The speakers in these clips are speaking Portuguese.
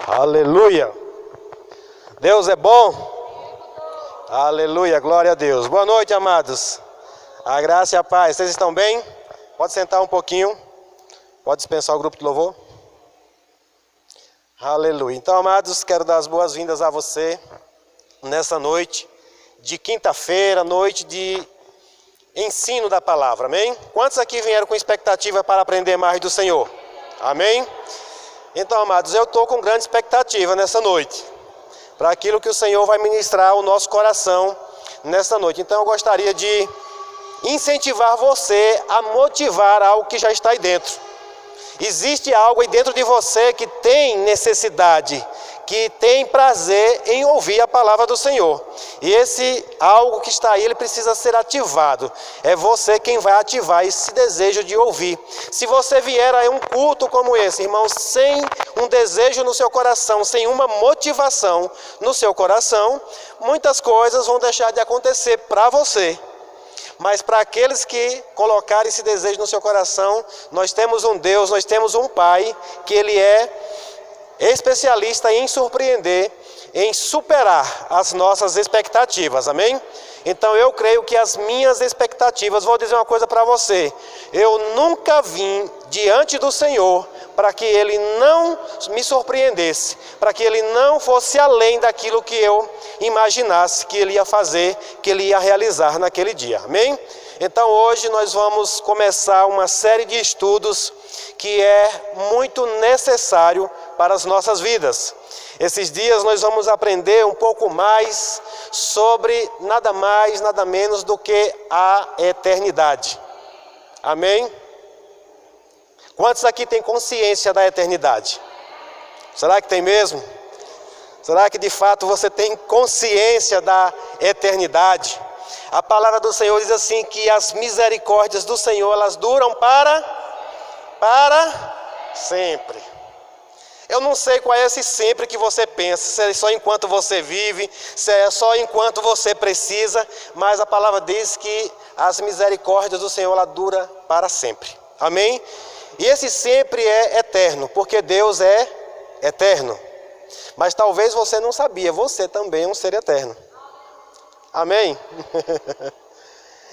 Aleluia. Deus é bom. Aleluia, glória a Deus. Boa noite, amados. A graça e a paz. Vocês estão bem? Pode sentar um pouquinho. Pode dispensar o grupo de louvor. Aleluia. Então, amados, quero dar as boas-vindas a você nessa noite de quinta-feira, noite de ensino da palavra, amém? Quantos aqui vieram com expectativa para aprender mais do Senhor? Amém? Então, amados, eu estou com grande expectativa nessa noite, para aquilo que o Senhor vai ministrar ao nosso coração nessa noite. Então, eu gostaria de incentivar você a motivar algo que já está aí dentro. Existe algo aí dentro de você que tem necessidade, que tem prazer em ouvir a palavra do Senhor. E esse algo que está aí, ele precisa ser ativado. É você quem vai ativar esse desejo de ouvir. Se você vier a um culto como esse, irmão, sem um desejo no seu coração, sem uma motivação no seu coração, muitas coisas vão deixar de acontecer para você. Mas para aqueles que colocarem esse desejo no seu coração, nós temos um Deus, nós temos um Pai, que Ele é especialista em surpreender, em superar as nossas expectativas, amém? Então eu creio que as minhas expectativas, vou dizer uma coisa para você, eu nunca vim diante do Senhor para que Ele não me surpreendesse, para que Ele não fosse além daquilo que eu imaginasse que Ele ia fazer, que Ele ia realizar naquele dia, amém? Então hoje nós vamos começar uma série de estudos que é muito necessário para as nossas vidas. Esses dias nós vamos aprender um pouco mais sobre nada mais, nada menos do que a eternidade. Amém? Quantos aqui têm consciência da eternidade? Será que tem mesmo? Será que de fato você tem consciência da eternidade? A palavra do Senhor diz assim que as misericórdias do Senhor, elas duram para sempre. Eu não sei qual é esse sempre que você pensa, se é só enquanto você vive, se é só enquanto você precisa, mas a palavra diz que as misericórdias do Senhor, ela dura para sempre. Amém? E esse sempre é eterno, porque Deus é eterno. Mas talvez você não sabia, você também é um ser eterno. Amém?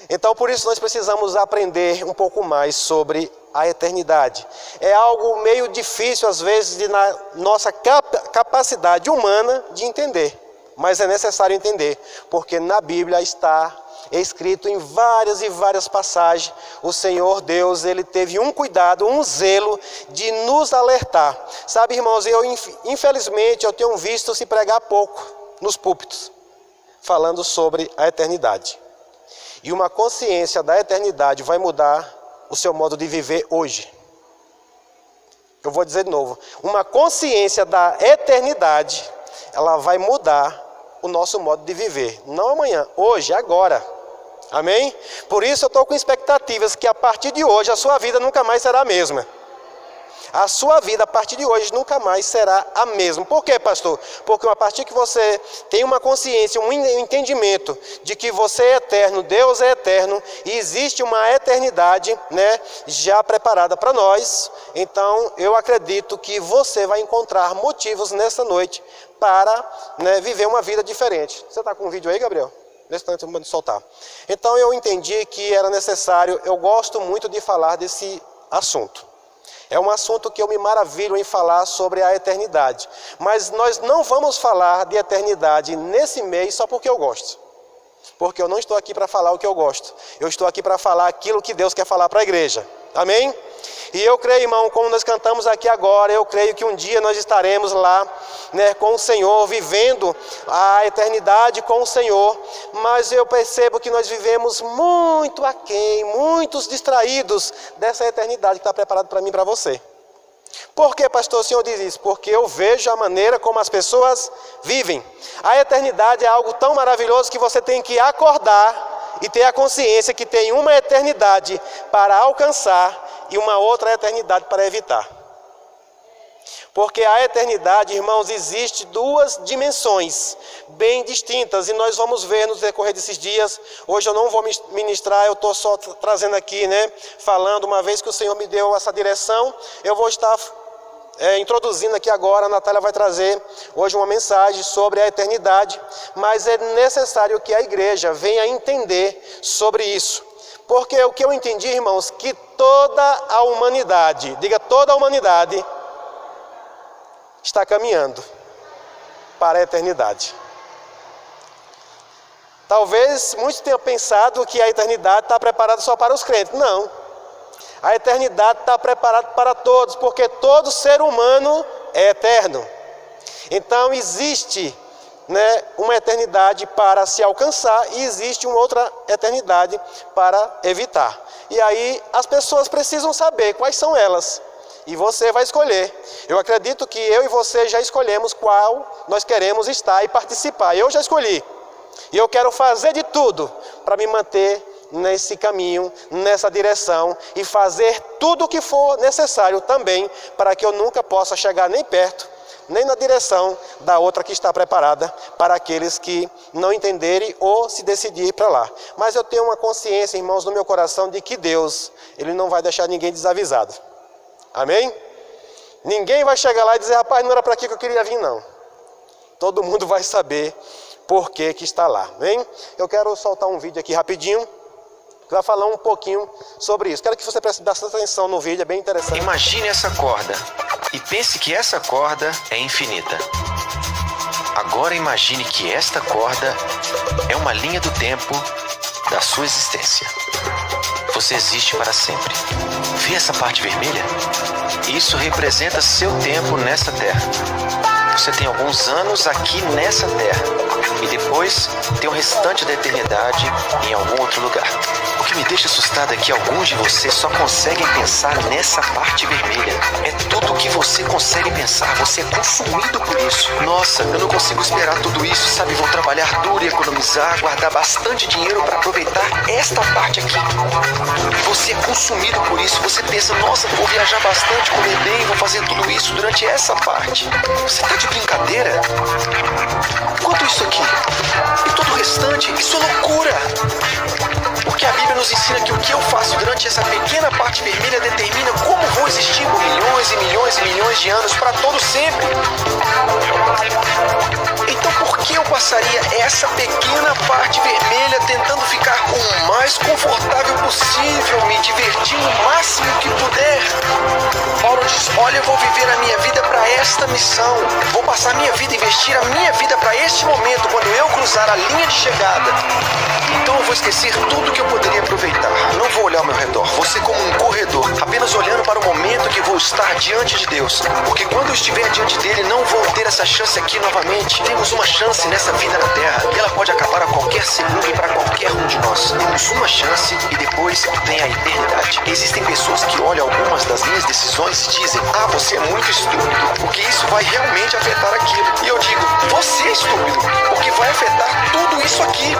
Então por isso nós precisamos aprender um pouco mais sobre a eternidade. É algo meio difícil às vezes na nossa capacidade humana de entender. Mas é necessário entender, porque na Bíblia está escrito em várias e várias passagens, o Senhor Deus, Ele teve um cuidado, um zelo de nos alertar. Sabe, irmãos, infelizmente eu tenho visto se pregar pouco nos púlpitos, falando sobre a eternidade. E uma consciência da eternidade vai mudar o seu modo de viver hoje. Eu vou dizer de novo. Uma consciência da eternidade, ela vai mudar o nosso modo de viver. Não amanhã, hoje, agora. Amém? Por isso eu estou com expectativas que a partir de hoje a sua vida nunca mais será a mesma. A sua vida a partir de hoje nunca mais será a mesma. Por quê, pastor? Porque a partir que você tem uma consciência, um entendimento de que você é eterno, Deus é eterno e existe uma eternidade, né, já preparada para nós, então eu acredito que você vai encontrar motivos nessa noite para, né, viver uma vida diferente. Você está com um vídeo aí, Gabriel? Nesse instante eu vou soltar. Então eu entendi que era necessário, eu gosto muito de falar desse assunto. É um assunto que eu me maravilho em falar sobre a eternidade. Mas nós não vamos falar de eternidade nesse mês só porque eu gosto. Porque eu não estou aqui para falar o que eu gosto. Eu estou aqui para falar aquilo que Deus quer falar para a igreja. Amém? E eu creio, irmão, como nós cantamos aqui agora, eu creio que um dia nós estaremos lá, né, com o Senhor, vivendo a eternidade com o Senhor. Mas eu percebo que nós vivemos muito aquém, muitos distraídos dessa eternidade que está preparada para mim e para você. Por que, pastor, o senhor diz isso? Porque eu vejo a maneira como as pessoas vivem. A eternidade é algo tão maravilhoso que você tem que acordar e ter a consciência que tem uma eternidade para alcançar e uma outra eternidade para evitar. Porque a eternidade, irmãos, existe duas dimensões bem distintas e nós vamos ver no decorrer desses dias. Hoje eu não vou ministrar, eu estou só trazendo aqui, né, falando, uma vez que o Senhor me deu essa direção, eu vou estar introduzindo aqui agora, a Natália vai trazer hoje uma mensagem sobre a eternidade, mas é necessário que a igreja venha entender sobre isso. Porque o que eu entendi, irmãos, que toda a humanidade, diga toda a humanidade, está caminhando para a eternidade. Talvez muitos tenham pensado que a eternidade está preparada só para os crentes. Não. A eternidade está preparada para todos, porque todo ser humano é eterno. Então existe, uma eternidade para se alcançar e existe uma outra eternidade para evitar. E aí as pessoas precisam saber quais são elas. E você vai escolher. Eu acredito que eu e você já escolhemos qual nós queremos estar e participar. Eu já escolhi. E eu quero fazer de tudo para me manter nesse caminho, nessa direção e fazer tudo o que for necessário também para que eu nunca possa chegar nem perto, nem na direção da outra que está preparada para aqueles que não entenderem ou se decidirem para lá. Mas eu tenho uma consciência, irmãos, no meu coração de que Deus, Ele não vai deixar ninguém desavisado. Amém? Ninguém vai chegar lá e dizer, rapaz, não era para aqui que eu queria vir, não. Todo mundo vai saber por que está lá. Amém? Eu quero soltar um vídeo aqui rapidinho, que vai falar um pouquinho sobre isso. Quero que você preste bastante atenção no vídeo, é bem interessante. Imagine essa corda e pense que essa corda é infinita. Agora imagine que esta corda é uma linha do tempo da sua existência. Você existe para sempre. Vê essa parte vermelha? Isso representa seu tempo nessa terra. Você tem alguns anos aqui nessa terra e depois tem o restante da eternidade em algum outro lugar. O que me deixa assustado é que alguns de vocês só conseguem pensar nessa parte vermelha. É tudo o que você consegue pensar. Você é consumido por isso. Nossa, eu não consigo esperar tudo isso, sabe? Vou trabalhar duro e economizar, guardar bastante dinheiro para aproveitar esta parte aqui. Você é consumido por isso. Você pensa, nossa, vou viajar bastante, comer bem, vou fazer tudo isso durante essa parte. Você tá de brincadeira? Quanto isso aqui? E todo o restante? Isso é loucura! Porque a Bíblia nos ensina que o que eu faço durante essa pequena parte vermelha determina como vou existir por milhões e milhões e milhões de anos para todo sempre. Então por que eu passaria essa pequena parte vermelha tentando ficar o mais confortável possível, me divertindo o máximo que puder? Paulo diz, olha, eu vou viver a minha vida para esta missão. Vou passar a minha vida, investir a minha vida para este momento, quando eu cruzar a linha de chegada. Então eu vou esquecer tudo que eu poderia aproveitar. Não vou olhar ao meu redor, vou ser como um corredor, apenas olhando para o momento que vou estar diante de Deus. Porque quando eu estiver diante dele, não vou ter essa chance aqui novamente. Temos uma chance nessa vida na Terra e ela pode acabar a qualquer segundo e para qualquer um de nós. Temos uma chance e depois vem a eternidade. Existem pessoas que olham algumas das minhas decisões e dizem, ah, você é muito estúpido, porque isso vai realmente afetar aquilo. E eu digo, você é estúpido, porque vai afetar tudo isso aqui.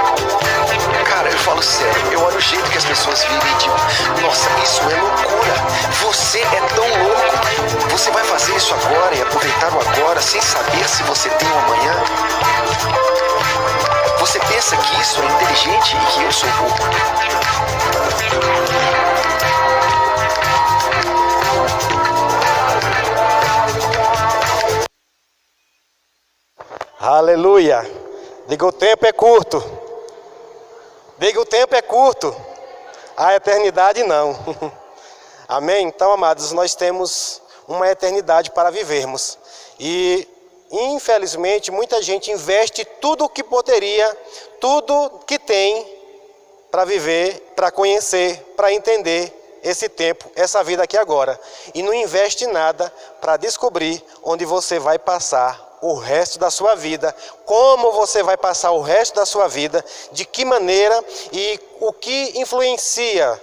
Cara, eu falo sério, eu olho o jeito que as pessoas vivem e digo, nossa, isso é loucura. Você é tão louco. Você vai fazer isso agora e aproveitar o agora sem saber se você tem um amanhã? Você pensa que isso é inteligente e que eu sou burro? Aleluia! Diga, o tempo é curto. Diga, o tempo é curto. A eternidade não. Amém? Então, amados, nós temos uma eternidade para vivermos. E, infelizmente, muita gente investe tudo o que poderia, tudo que tem para viver, para conhecer, para entender esse tempo, essa vida aqui agora. E não investe nada para descobrir onde você vai passar o resto da sua vida, como você vai passar o resto da sua vida, de que maneira e o que influencia,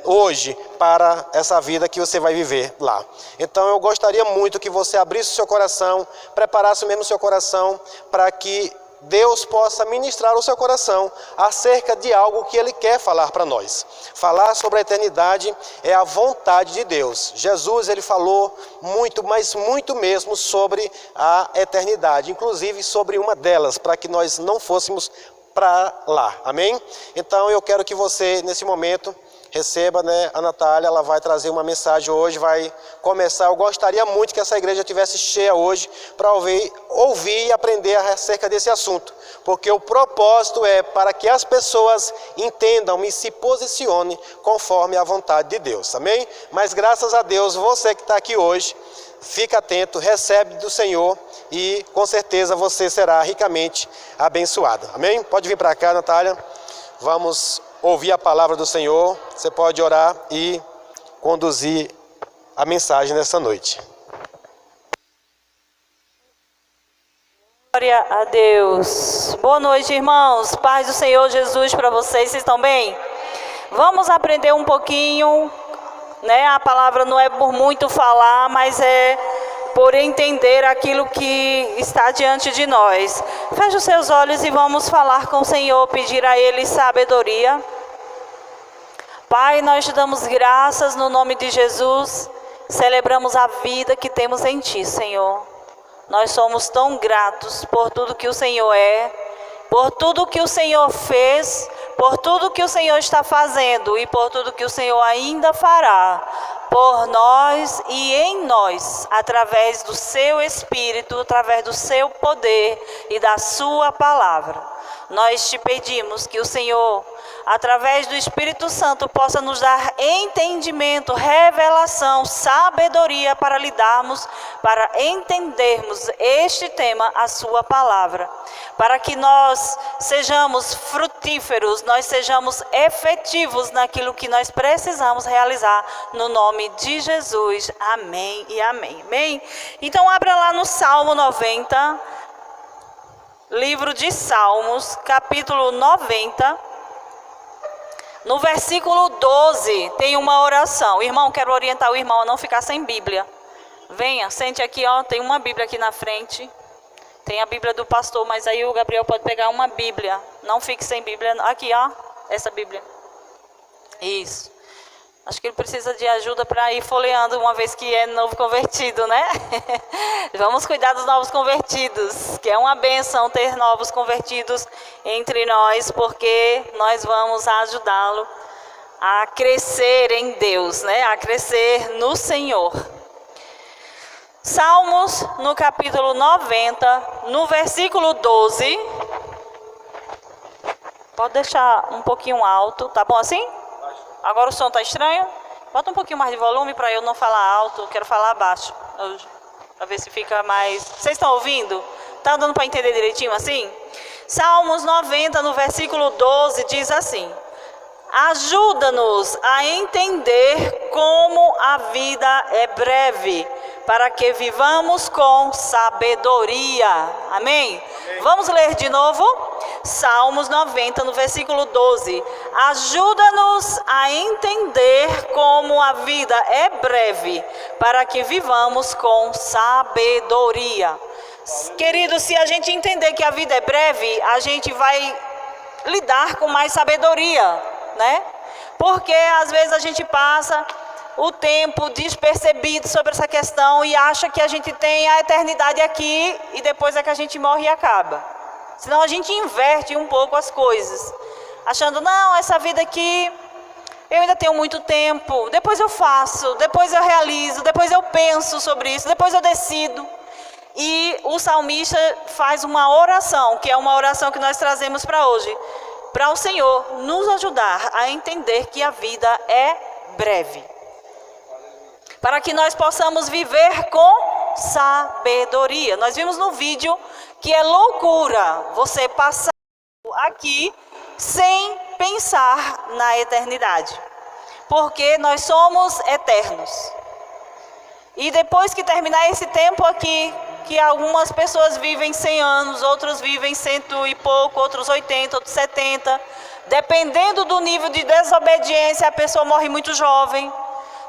hoje para essa vida que você vai viver lá. Então eu gostaria muito que você abrisse o seu coração, preparasse mesmo o seu coração para que Deus possa ministrar o seu coração acerca de algo que Ele quer falar para nós. Falar sobre a eternidade é a vontade de Deus. Jesus, Ele falou muito, mas muito mesmo sobre a eternidade, inclusive sobre uma delas, para que nós não fôssemos para lá. Amém? Então eu quero que você, nesse momento, receba, né, a Natália, ela vai trazer uma mensagem hoje, vai começar. Eu gostaria muito que essa igreja estivesse cheia hoje para ouvir e aprender acerca desse assunto, porque o propósito é para que as pessoas entendam e se posicionem conforme a vontade de Deus, amém? Mas graças a Deus, você que está aqui hoje, fica atento, recebe do Senhor e com certeza você será ricamente abençoada, amém? Pode vir para cá, Natália, vamos ouvir a palavra do Senhor. Você pode orar e conduzir a mensagem nessa noite. Glória a Deus. Boa noite, irmãos. Paz do Senhor Jesus para vocês. Vocês estão bem? Vamos aprender um pouquinho, né? A palavra não é por muito falar, mas é por entender aquilo que está diante de nós. Feche os seus olhos e vamos falar com o Senhor, pedir a Ele sabedoria. Pai, nós te damos graças no nome de Jesus, celebramos a vida que temos em Ti, Senhor. Nós somos tão gratos por tudo que o Senhor é, por tudo que o Senhor fez, por tudo que o Senhor está fazendo e por tudo que o Senhor ainda fará, por nós e em nós, através do Seu Espírito, através do Seu poder e da Sua palavra. Nós te pedimos que o Senhor, através do Espírito Santo, possa nos dar entendimento, revelação, sabedoria para lidarmos, para entendermos este tema, a sua palavra. Para que nós sejamos frutíferos, nós sejamos efetivos naquilo que nós precisamos realizar, no nome de Jesus. Amém e amém. Amém? Então abra lá no Salmo 90, livro de Salmos, capítulo 90. No versículo 12 tem uma oração. Irmão, quero orientar o irmão a não ficar sem Bíblia. Venha, sente aqui, ó, tem uma Bíblia aqui na frente. Tem a Bíblia do pastor, mas aí o Gabriel pode pegar uma Bíblia. Não fique sem Bíblia. Aqui, ó, essa Bíblia. Isso. Acho que ele precisa de ajuda para ir folheando, uma vez que é novo convertido, né? Vamos cuidar dos novos convertidos, que é uma bênção ter novos convertidos entre nós, porque nós vamos ajudá-lo a crescer em Deus, né? A crescer no Senhor. Salmos, no capítulo 90, no versículo 12. Pode deixar um pouquinho alto, tá bom assim? Agora o som está estranho? Bota um pouquinho mais de volume para eu não falar alto, quero falar baixo. Para ver se fica mais... Vocês estão ouvindo? Está dando para entender direitinho assim? Salmos 90, no versículo 12, diz assim: ajuda-nos a entender como a vida é breve, para que vivamos com sabedoria. Amém? Vamos ler de novo? Salmos 90, no versículo 12. Ajuda-nos a entender como a vida é breve, para que vivamos com sabedoria. Querido, se a gente entender que a vida é breve, a gente vai lidar com mais sabedoria, né? Porque às vezes a gente passa o tempo despercebido sobre essa questão e acha que a gente tem a eternidade aqui e depois é que a gente morre e acaba. Senão a gente inverte um pouco as coisas, achando, não, essa vida aqui eu ainda tenho muito tempo, depois eu faço, depois eu realizo, depois eu penso sobre isso, depois eu decido. E o salmista faz uma oração, que é uma oração que nós trazemos para hoje, para o Senhor nos ajudar a entender que a vida é breve, para que nós possamos viver com sabedoria. Nós vimos no vídeo que é loucura você passar aqui sem pensar na eternidade, porque nós somos eternos. E depois que terminar esse tempo aqui, que algumas pessoas vivem 100 anos, outros vivem 100 e pouco, outros 80, outros 70, dependendo do nível de desobediência, a pessoa morre muito jovem.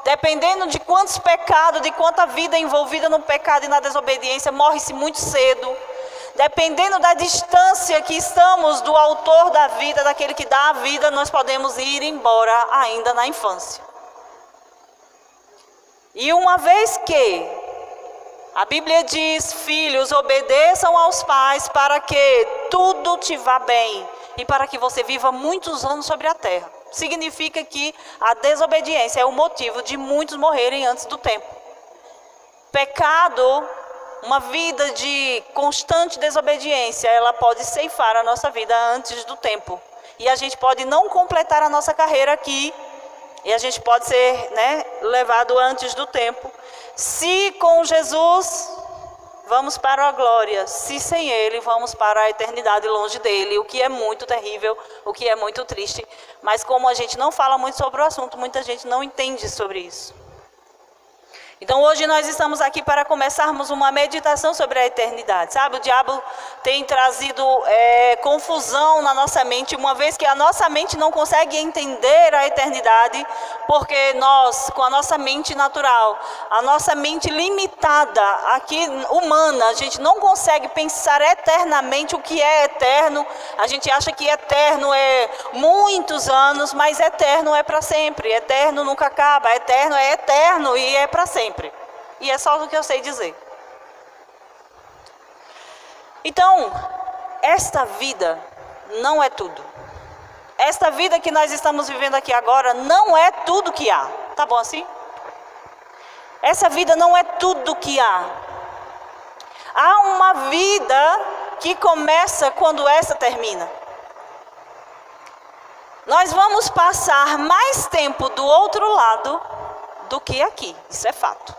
Dependendo de quantos pecados, de quanta vida envolvida no pecado e na desobediência, morre-se muito cedo. Dependendo da distância que estamos do autor da vida, daquele que dá a vida, nós podemos ir embora ainda na infância. E uma vez que a Bíblia diz, filhos, obedeçam aos pais para que tudo te vá bem e para que você viva muitos anos sobre a terra. significa que a desobediência é o motivo de muitos morrerem antes do tempo. Pecado, uma vida de constante desobediência, ela pode ceifar a nossa vida antes do tempo. E a gente pode não completar a nossa carreira aqui, e a gente pode ser, levado antes do tempo. Se com Jesus, vamos para a glória. Se sem Ele, vamos para a eternidade longe dEle, o que é muito terrível, o que é muito triste. Mas como a gente não fala muito sobre o assunto, muita gente não entende sobre isso. Então hoje nós estamos aqui para começarmos uma meditação sobre a eternidade, sabe? O diabo tem trazido confusão na nossa mente, uma vez que a nossa mente não consegue entender a eternidade, porque nós, com a nossa mente natural, a nossa mente limitada, aqui humana, a gente não consegue pensar eternamente o que é eterno. A gente acha que eterno é muitos anos, mas eterno é para sempre, eterno nunca acaba, eterno é eterno e é para sempre. E é só o que eu sei dizer. Então, esta vida não é tudo. Esta vida que nós estamos vivendo aqui agora não é tudo que há. Tá bom assim? Essa vida não é tudo que há. Há uma vida que começa quando essa termina. Nós vamos passar mais tempo do outro lado do que aqui, isso é fato.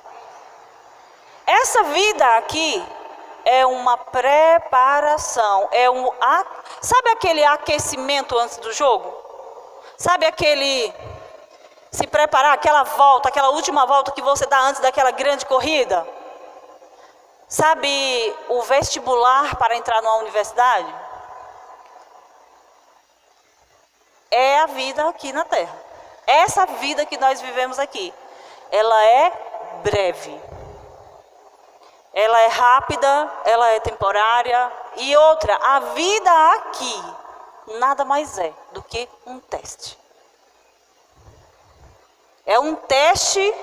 Essa vida aqui é uma preparação, sabe aquele aquecimento antes do jogo? Sabe aquele se preparar, aquela volta, aquela última volta que você dá antes daquela grande corrida? Sabe o vestibular para entrar numa universidade? É a vida aqui na Terra. Essa vida que nós vivemos aqui, ela é breve. Ela é rápida, ela é temporária. E outra, a vida aqui nada mais é do que um teste. É um teste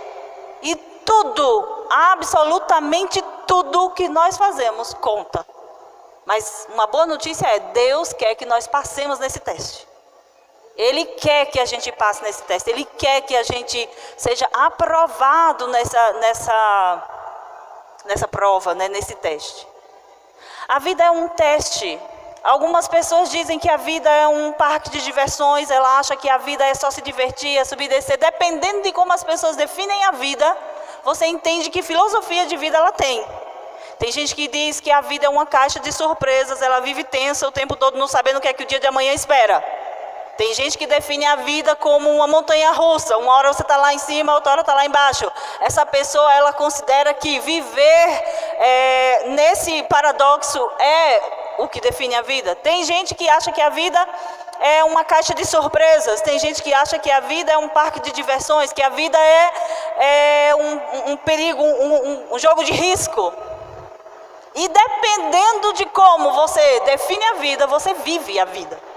e tudo, absolutamente tudo que nós fazemos conta. Mas uma boa notícia é, Deus quer que nós passemos nesse teste. Ele quer que a gente passe nesse teste. Ele quer que a gente seja aprovado nessa prova, nesse teste. A vida é um teste. Algumas pessoas dizem que a vida é um parque de diversões. Ela acha que a vida é só se divertir, é subir e descer. Dependendo de como as pessoas definem a vida, você entende que filosofia de vida ela tem. Tem gente que diz que a vida é uma caixa de surpresas. Ela vive tensa o tempo todo, não sabendo o que é que o dia de amanhã espera. Tem gente que define a vida como uma montanha russa. Uma hora você está lá em cima, outra hora está lá embaixo. Essa pessoa, ela considera que viver nesse paradoxo é o que define a vida. Tem gente que acha que a vida é uma caixa de surpresas. Tem gente que acha que a vida é um parque de diversões, que a vida é um perigo, um jogo de risco. E dependendo de como você define a vida, você vive a vida.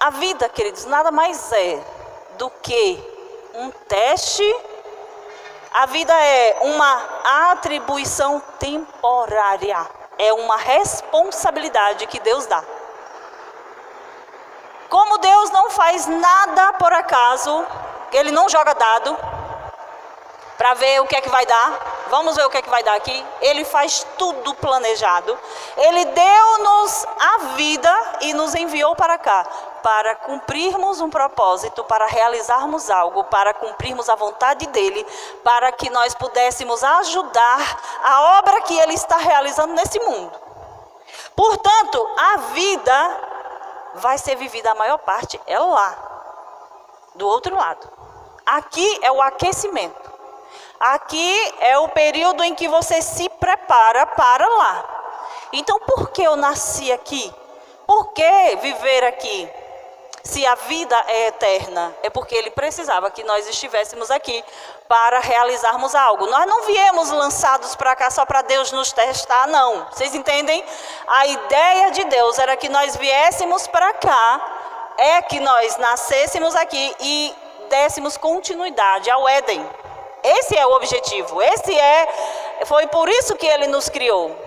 A vida, queridos, nada mais é do que um teste. A vida é uma atribuição temporária. É uma responsabilidade que Deus dá. Como Deus não faz nada por acaso, Ele não joga dado para ver o que é que vai dar. Vamos ver o que é que vai dar aqui. Ele faz tudo planejado. Ele deu-nos a vida e nos enviou para cá, para cumprirmos um propósito, para realizarmos algo, para cumprirmos a vontade dEle, para que nós pudéssemos ajudar a obra que Ele está realizando nesse mundo. Portanto, a vida vai ser vivida, a maior parte é lá, do outro lado. Aqui é o aquecimento. Aqui é o período em que você se prepara para lá. Então, por que eu nasci aqui? Por que viver aqui? Se a vida é eterna, é porque Ele precisava que nós estivéssemos aqui para realizarmos algo. Nós não viemos lançados para cá só para Deus nos testar, não. Vocês entendem? A ideia de Deus era que nós viéssemos para cá, é que nós nascêssemos aqui e dessemos continuidade ao Éden. Esse é o objetivo. Foi por isso que Ele nos criou.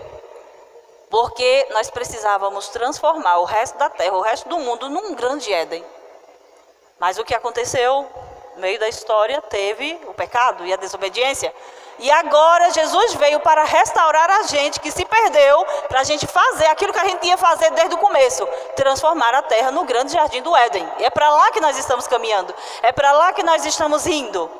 Porque nós precisávamos transformar o resto da terra, o resto do mundo, num grande Éden. Mas o que aconteceu no meio da história teve o pecado e a desobediência. E agora Jesus veio para restaurar a gente que se perdeu, para a gente fazer aquilo que a gente ia fazer desde o começo, transformar a terra no grande jardim do Éden. E é para lá que nós estamos caminhando, é para lá que nós estamos indo.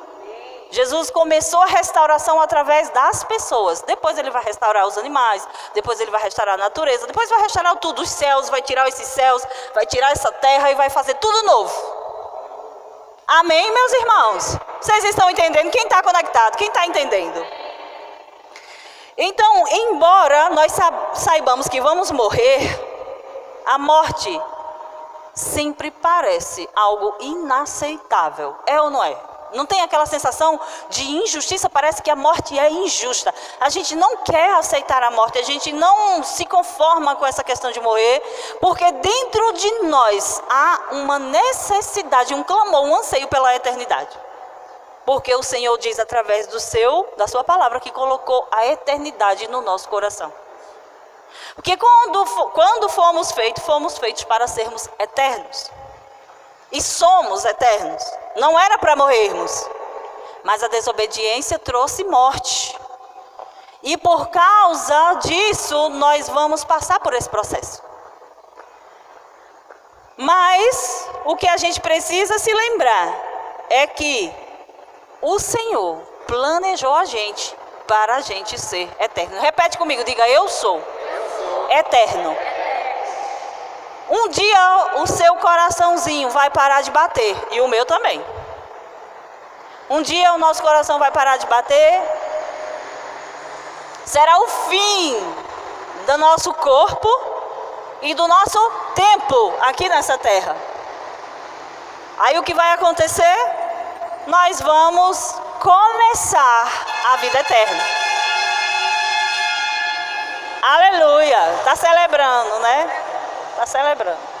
Jesus começou a restauração através das pessoas. Depois ele vai restaurar os animais, depois ele vai restaurar a natureza, depois vai restaurar tudo, os céus, vai tirar esses céus, vai tirar essa terra e vai fazer tudo novo. Amém, meus irmãos? Vocês estão entendendo? Quem está conectado? Quem está entendendo? Então, embora nós saibamos que vamos morrer, a morte sempre parece algo inaceitável. É ou não é? Não tem aquela sensação de injustiça? Parece que a morte é injusta. A gente não quer aceitar a morte, a gente não se conforma com essa questão de morrer, porque dentro de nós há uma necessidade, um clamor, um anseio pela eternidade. Porque o Senhor diz através da sua palavra que colocou a eternidade no nosso coração. Porque quando fomos feitos para sermos eternos. E somos eternos. Não era para morrermos. Mas a desobediência trouxe morte. E por causa disso, nós vamos passar por esse processo. Mas o que a gente precisa se lembrar é que o Senhor planejou a gente para a gente ser eterno. Repete comigo, diga: eu sou eterno. Um dia o seu coraçãozinho vai parar de bater, e o meu também. Um dia o nosso coração vai parar de bater. Será o fim do nosso corpo e do nosso tempo aqui nessa terra. Aí o que vai acontecer? Nós vamos começar a vida eterna. Aleluia! Está celebrando, né? Está celebrando.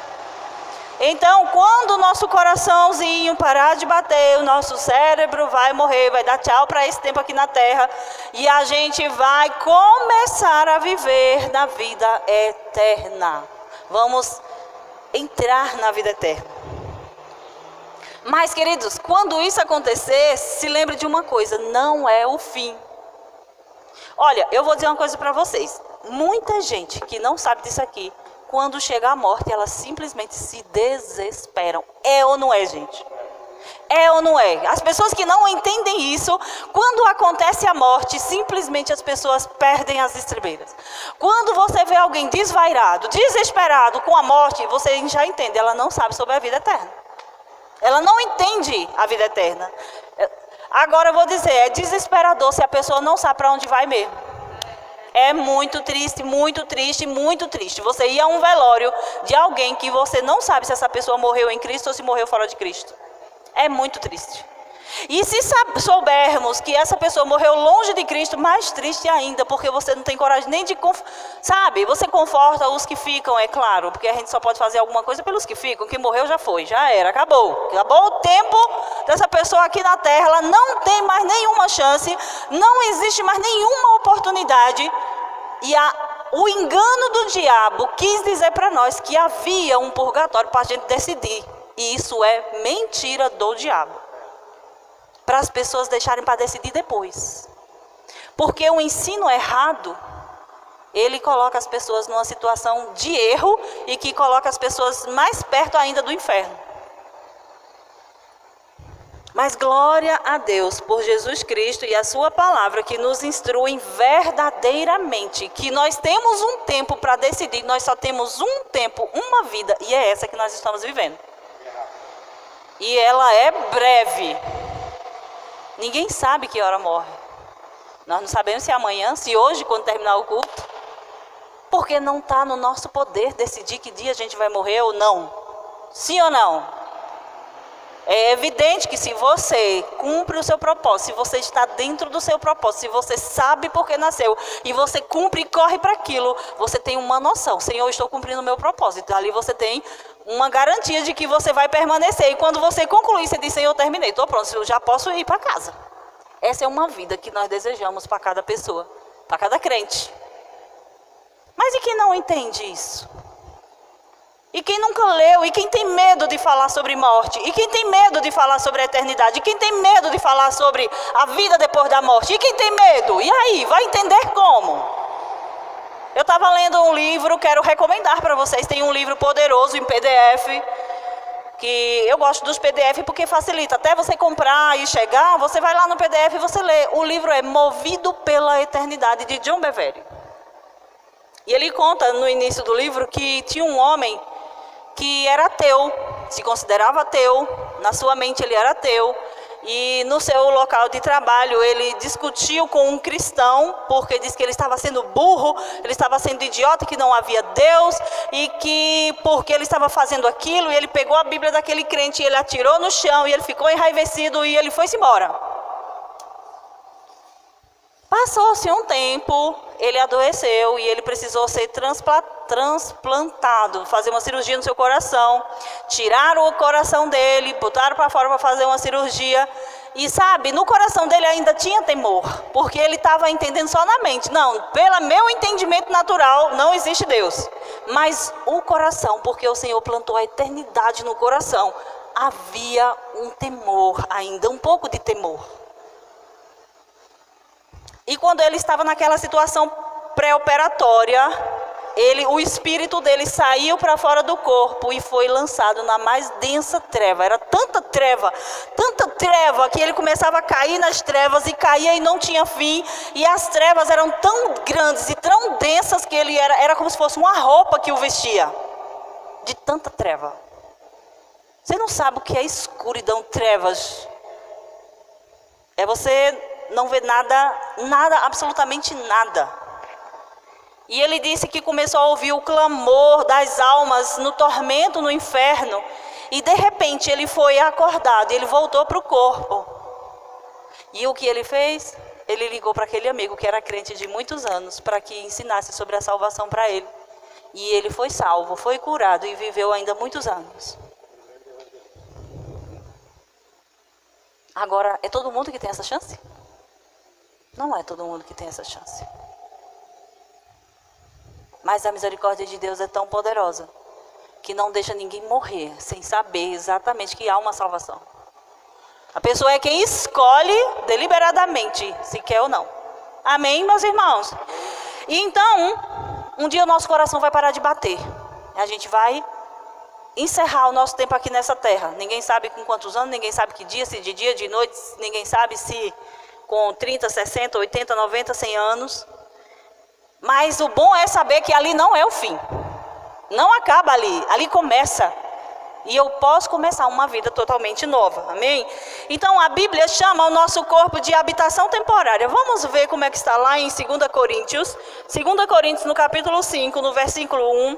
Então, quando o nosso coraçãozinho parar de bater, o nosso cérebro vai morrer, vai dar tchau para esse tempo aqui na terra, e a gente vai começar a viver na vida eterna. Vamos entrar na vida eterna. Mas, queridos, quando isso acontecer, se lembre de uma coisa: não é o fim. Olha, eu vou dizer uma coisa para vocês. Muita gente que não sabe disso aqui, quando chega a morte, elas simplesmente se desesperam. É ou não é, gente? É ou não é? As pessoas que não entendem isso, quando acontece a morte, simplesmente as pessoas perdem as estribeiras. Quando você vê alguém desvairado, desesperado com a morte, você já entende, ela não sabe sobre a vida eterna. Ela não entende a vida eterna. Agora eu vou dizer, é desesperador se a pessoa não sabe para onde vai mesmo. É muito triste, muito triste, muito triste. Você ir a um velório de alguém que você não sabe se essa pessoa morreu em Cristo ou se morreu fora de Cristo. É muito triste. E se soubermos que essa pessoa morreu longe de Cristo, mais triste ainda, porque você não tem coragem nem de... Sabe, você conforta os que ficam, é claro, porque a gente só pode fazer alguma coisa pelos que ficam. Quem morreu já foi, já era, acabou. Acabou o tempo dessa pessoa aqui na terra, ela não tem mais nenhuma chance, não existe mais nenhuma oportunidade. E o engano do diabo quis dizer para nós que havia um purgatório para a gente decidir. E isso é mentira do diabo. Para as pessoas deixarem para decidir depois. Porque o ensino errado, ele coloca as pessoas numa situação de erro e que coloca as pessoas mais perto ainda do inferno. Mas glória a Deus por Jesus Cristo e a sua palavra que nos instruem verdadeiramente que nós temos um tempo para decidir, nós só temos um tempo, uma vida, e é essa que nós estamos vivendo. E ela é breve. Ninguém sabe que hora morre. Nós não sabemos se é amanhã, se hoje, quando terminar o culto. Porque não está no nosso poder decidir que dia a gente vai morrer ou não. Sim ou não? É evidente que se você cumpre o seu propósito, se você está dentro do seu propósito, se você sabe por que nasceu e você cumpre e corre para aquilo, você tem uma noção. Senhor, eu estou cumprindo o meu propósito. Ali você tem uma garantia de que você vai permanecer. E quando você concluir, você diz: Senhor, eu terminei, estou pronto, eu já posso ir para casa. Essa é uma vida que nós desejamos para cada pessoa, para cada crente. Mas e quem não entende isso? E quem nunca leu, e quem tem medo de falar sobre morte, e quem tem medo de falar sobre a eternidade, e quem tem medo de falar sobre a vida depois da morte, e quem tem medo? E aí, vai entender como? Eu estava lendo um livro, quero recomendar para vocês, tem um livro poderoso em PDF, que eu gosto dos PDF porque facilita, até você comprar e chegar, você vai lá no PDF e você lê. O livro é Movido pela Eternidade, de John Bevere. E ele conta no início do livro que tinha um homem que era ateu, se considerava ateu, na sua mente ele era ateu, e no seu local de trabalho ele discutiu com um cristão, porque disse que ele estava sendo burro, ele estava sendo idiota, que não havia Deus, e que porque ele estava fazendo aquilo, e ele pegou a Bíblia daquele crente, e ele atirou no chão, e ele ficou enraivecido, e ele foi-se embora. Passou-se um tempo, ele adoeceu e ele precisou ser transplantado, fazer uma cirurgia no seu coração. Tiraram o coração dele, botaram para fora para fazer uma cirurgia. E sabe, no coração dele ainda tinha temor, porque ele estava entendendo só na mente. Não, pelo meu entendimento natural, não existe Deus. Mas o coração, porque o Senhor plantou a eternidade no coração, havia um temor ainda, um pouco de temor. E quando ele estava naquela situação pré-operatória, o espírito dele saiu para fora do corpo e foi lançado na mais densa treva. Era tanta treva, que ele começava a cair nas trevas e caía e não tinha fim. E as trevas eram tão grandes e tão densas que ele era como se fosse uma roupa que o vestia. De tanta treva. Você não sabe o que é escuridão, trevas. É você não ver nada, absolutamente nada. E ele disse que começou a ouvir o clamor das almas no tormento, no inferno. E de repente ele foi acordado, ele voltou para o corpo. E o que ele fez? Ele ligou para aquele amigo que era crente de muitos anos, para que ensinasse sobre a salvação para ele. E ele foi salvo, foi curado e viveu ainda muitos anos. Agora, é todo mundo que tem essa chance? Não é todo mundo que tem essa chance. Mas a misericórdia de Deus é tão poderosa que não deixa ninguém morrer sem saber exatamente que há uma salvação. A pessoa é quem escolhe deliberadamente se quer ou não. Amém, meus irmãos? E então, um dia o nosso coração vai parar de bater. A gente vai encerrar o nosso tempo aqui nessa terra. Ninguém sabe com quantos anos, ninguém sabe que dia, se de dia, de noite, ninguém sabe se com 30, 60, 80, 90, 100 anos. Mas o bom é saber que ali não é o fim. Não acaba ali, ali começa. E eu posso começar uma vida totalmente nova, amém? Então a Bíblia chama o nosso corpo de habitação temporária. Vamos ver como é que está lá em 2 Coríntios. 2 Coríntios no capítulo 5, no versículo 1.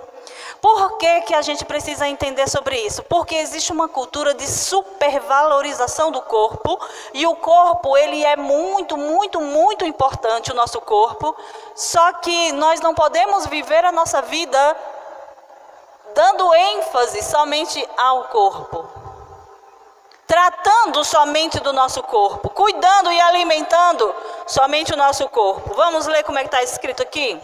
Por que a gente precisa entender sobre isso? Porque existe uma cultura de supervalorização do corpo. E o corpo, ele é muito, muito, muito importante, o nosso corpo. Só que nós não podemos viver a nossa vida dando ênfase somente ao corpo, tratando somente do nosso corpo, cuidando e alimentando somente o nosso corpo. Vamos ler como é que está escrito aqui?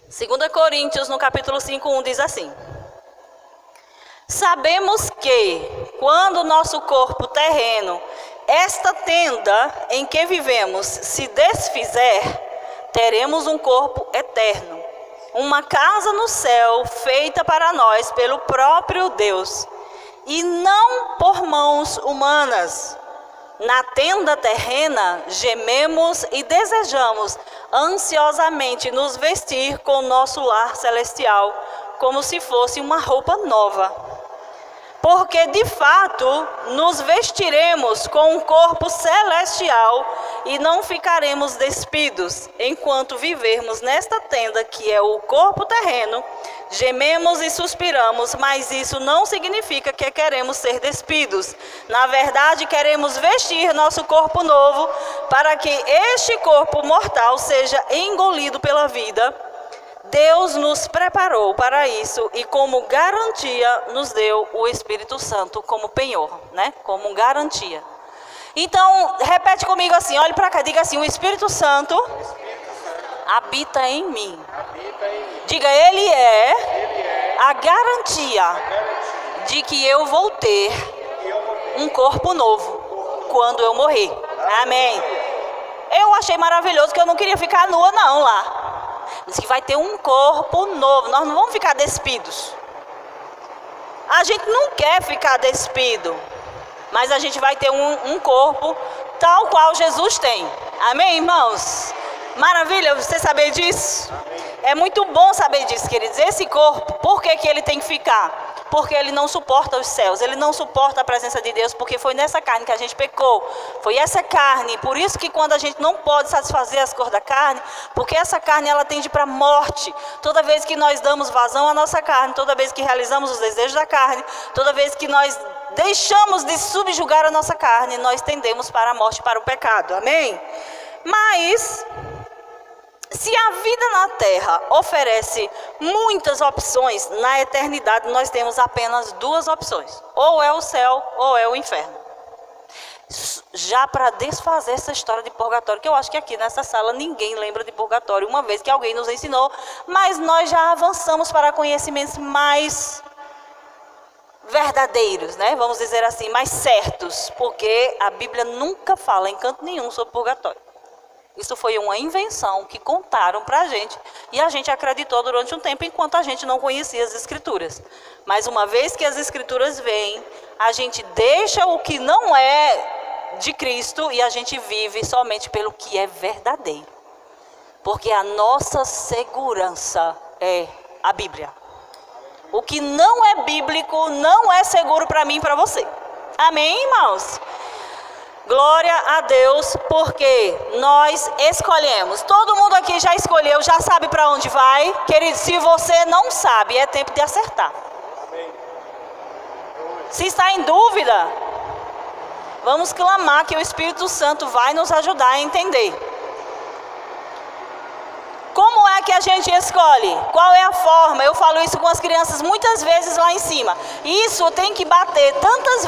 Segunda Coríntios, no capítulo 5, 1, diz assim: sabemos que, quando o nosso corpo terreno, esta tenda em que vivemos, se desfizer, teremos um corpo eterno, uma casa no céu feita para nós pelo próprio Deus, e não por mãos humanas. Na tenda terrena gememos e desejamos ansiosamente nos vestir com o nosso lar celestial, como se fosse uma roupa nova. Porque de fato nos vestiremos com um corpo celestial e não ficaremos despidos. Enquanto vivermos nesta tenda que é o corpo terreno, gememos e suspiramos, mas isso não significa que queremos ser despidos. Na verdade, queremos vestir nosso corpo novo para que este corpo mortal seja engolido pela vida. Deus nos preparou para isso e como garantia nos deu o Espírito Santo como penhor, né? Como garantia. Então, repete comigo assim, olhe para cá, diga assim: o Espírito Santo habita em mim. Diga, Ele é a garantia de que eu vou ter um corpo novo quando eu morrer. Amém. Eu achei maravilhoso que eu não queria ficar nua não lá. Diz que vai ter um corpo novo. Nós não vamos ficar despidos. A gente não quer ficar despido. Mas a gente vai ter um corpo tal qual Jesus tem. Amém, irmãos? Maravilha, você saber disso? É muito bom saber disso, queridos. Esse corpo, por que ele tem que ficar? Porque ele não suporta os céus, ele não suporta a presença de Deus, porque foi nessa carne que a gente pecou. Foi essa carne, por isso que quando a gente não pode satisfazer as cores da carne, porque essa carne ela tende para a morte. Toda vez que nós damos vazão à nossa carne, toda vez que realizamos os desejos da carne, toda vez que nós deixamos de subjugar a nossa carne, nós tendemos para a morte, para o pecado. Amém? Mas se a vida na terra oferece muitas opções, na eternidade nós temos apenas duas opções. Ou é o céu ou é o inferno. Já para desfazer essa história de purgatório, que eu acho que aqui nessa sala ninguém lembra de purgatório, uma vez que alguém nos ensinou, mas nós já avançamos para conhecimentos mais verdadeiros, né? Vamos dizer assim, mais certos, porque a Bíblia nunca fala em canto nenhum sobre purgatório. Isso foi uma invenção que contaram para a gente e a gente acreditou durante um tempo enquanto a gente não conhecia as Escrituras. Mas uma vez que as Escrituras vêm, a gente deixa o que não é de Cristo e a gente vive somente pelo que é verdadeiro. Porque a nossa segurança é a Bíblia. O que não é bíblico não é seguro para mim e para você. Amém, irmãos? Glória a Deus, porque nós escolhemos. Todo mundo aqui já escolheu, já sabe para onde vai. Querido, se você não sabe, é tempo de acertar. Se está em dúvida, vamos clamar que o Espírito Santo vai nos ajudar a entender. Como é que a gente escolhe? Qual é a forma? Eu falo isso com as crianças muitas vezes lá em cima. Isso tem que bater tantas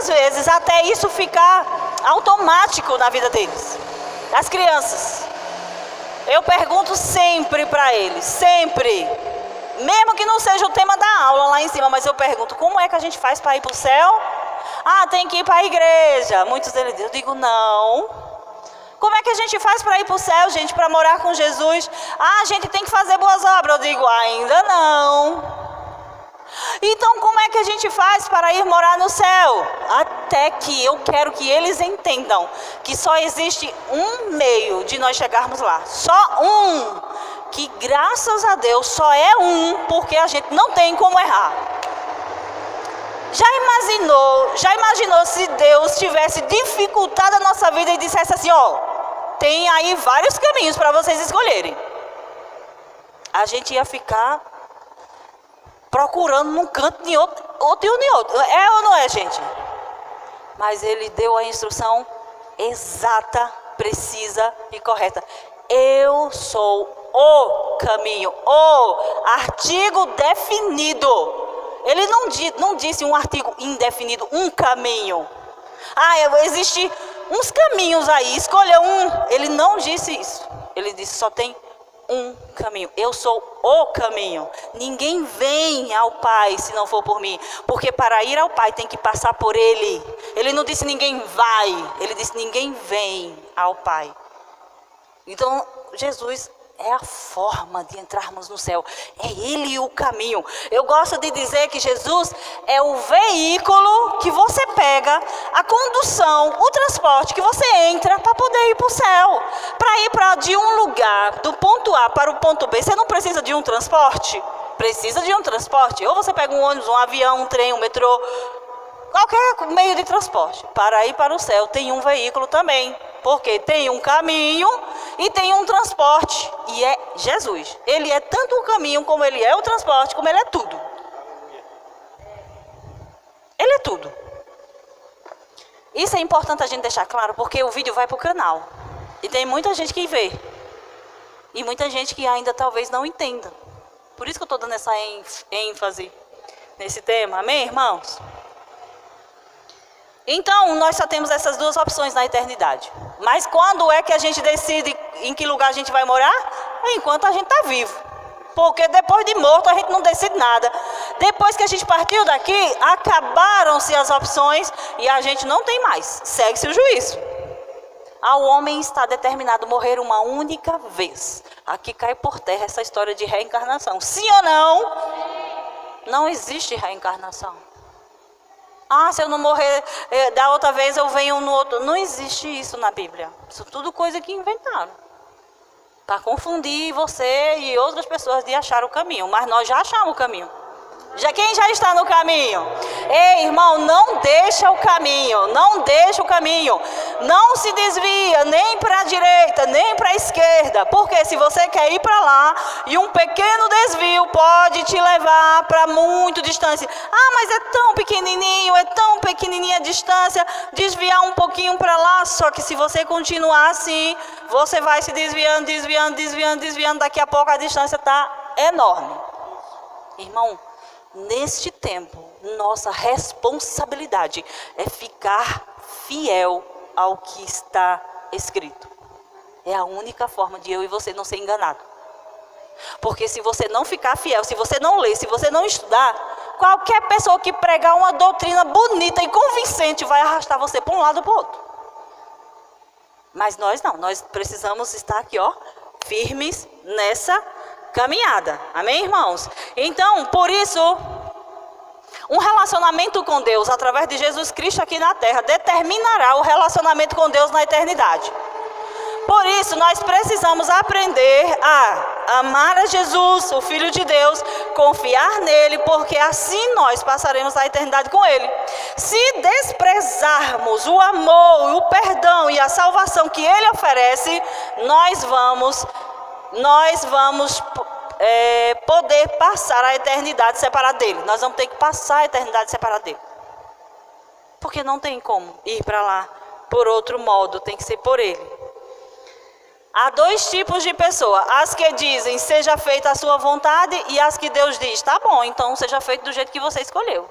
vezes, até isso ficar automático na vida deles. As crianças. Eu pergunto sempre para eles, sempre. Mesmo que não seja o tema da aula lá em cima, mas eu pergunto, como é que a gente faz para ir para o céu? Ah, tem que ir para a igreja. Muitos deles dizem, eu digo, não. Como é que a gente faz para ir para o céu, gente, para morar com Jesus? Ah, a gente tem que fazer boas obras. Eu digo, ainda não. Então, como é que a gente faz para ir morar no céu? Até que eu quero que eles entendam que só existe um meio de nós chegarmos lá. Só um. Que graças a Deus só é um, porque a gente não tem como errar. Já imaginou se Deus tivesse dificultado a nossa vida e dissesse assim, ó, tem aí vários caminhos para vocês escolherem. A gente ia ficar procurando num canto, em outro e em outro. É ou não é, gente? Mas ele deu a instrução exata, precisa e correta. Eu sou o caminho, o artigo definido. Ele não disse um artigo indefinido, um caminho. Ah, existe uns caminhos aí, escolha um. Ele não disse isso. Ele disse só tem um caminho. Eu sou o caminho. Ninguém vem ao Pai se não for por mim. Porque para ir ao Pai tem que passar por Ele. Ele não disse ninguém vai. Ele disse ninguém vem ao Pai. Então, Jesus é a forma de entrarmos no céu. É Ele o caminho. Eu gosto de dizer que Jesus é o veículo que você pega, a condução, o transporte que você entra para poder ir para o céu. Para ir de um lugar, do ponto A para o ponto B, você não precisa de um transporte? Precisa de um transporte. Ou você pega um ônibus, um avião, um trem, um metrô, qualquer meio de transporte. Para ir para o céu tem um veículo também. Porque tem um caminho e tem um transporte. E é Jesus. Ele é tanto o caminho como ele é o transporte, como ele é tudo. Ele é tudo. Isso é importante a gente deixar claro, porque o vídeo vai para o canal. E tem muita gente que vê. E muita gente que ainda talvez não entenda. Por isso que eu estou dando essa ênfase nesse tema. Amém, irmãos? Então, nós só temos essas duas opções na eternidade. Mas quando é que a gente decide em que lugar a gente vai morar? Enquanto a gente está vivo. Porque depois de morto a gente não decide nada. Depois que a gente partiu daqui, acabaram-se as opções e a gente não tem mais. Segue-se o juízo. Ao homem está determinado morrer uma única vez. Aqui cai por terra essa história de reencarnação. Sim ou não? Não existe reencarnação. Ah, se eu não morrer da outra vez eu venho no outro. Não existe isso na Bíblia. Isso é tudo coisa que inventaram. Para confundir você e outras pessoas de achar o caminho. Mas nós já achamos o caminho. Quem já está no caminho? Ei, irmão, não deixa o caminho. Não deixa o caminho. Não se desvia nem para a direita, nem para a esquerda. Porque se você quer ir para lá, e um pequeno desvio pode te levar para muito distância. Ah, mas é tão pequenininha a distância. Desviar um pouquinho para lá. Só que se você continuar assim, você vai se desviando. Daqui a pouco a distância está enorme. Irmão, neste tempo, nossa responsabilidade é ficar fiel ao que está escrito. É a única forma de eu e você não ser enganado. Porque se você não ficar fiel, se você não ler, se você não estudar, qualquer pessoa que pregar uma doutrina bonita e convincente vai arrastar você para um lado ou para o outro. Mas nós não, nós precisamos estar aqui, firmes nessa caminhada. Amém, irmãos? Então, por isso, um relacionamento com Deus através de Jesus Cristo aqui na terra determinará o relacionamento com Deus na eternidade. Por isso, nós precisamos aprender a amar a Jesus, o Filho de Deus, confiar nele, porque assim nós passaremos a eternidade com ele. Se desprezarmos o amor, o perdão e a salvação que ele oferece, nós vamos poder passar a eternidade separada dele. Nós vamos ter que passar a eternidade separada dele. Porque não tem como ir para lá por outro modo, tem que ser por ele. Há dois tipos de pessoa: as que dizem seja feita a sua vontade, e as que Deus diz, tá bom, então seja feito do jeito que você escolheu.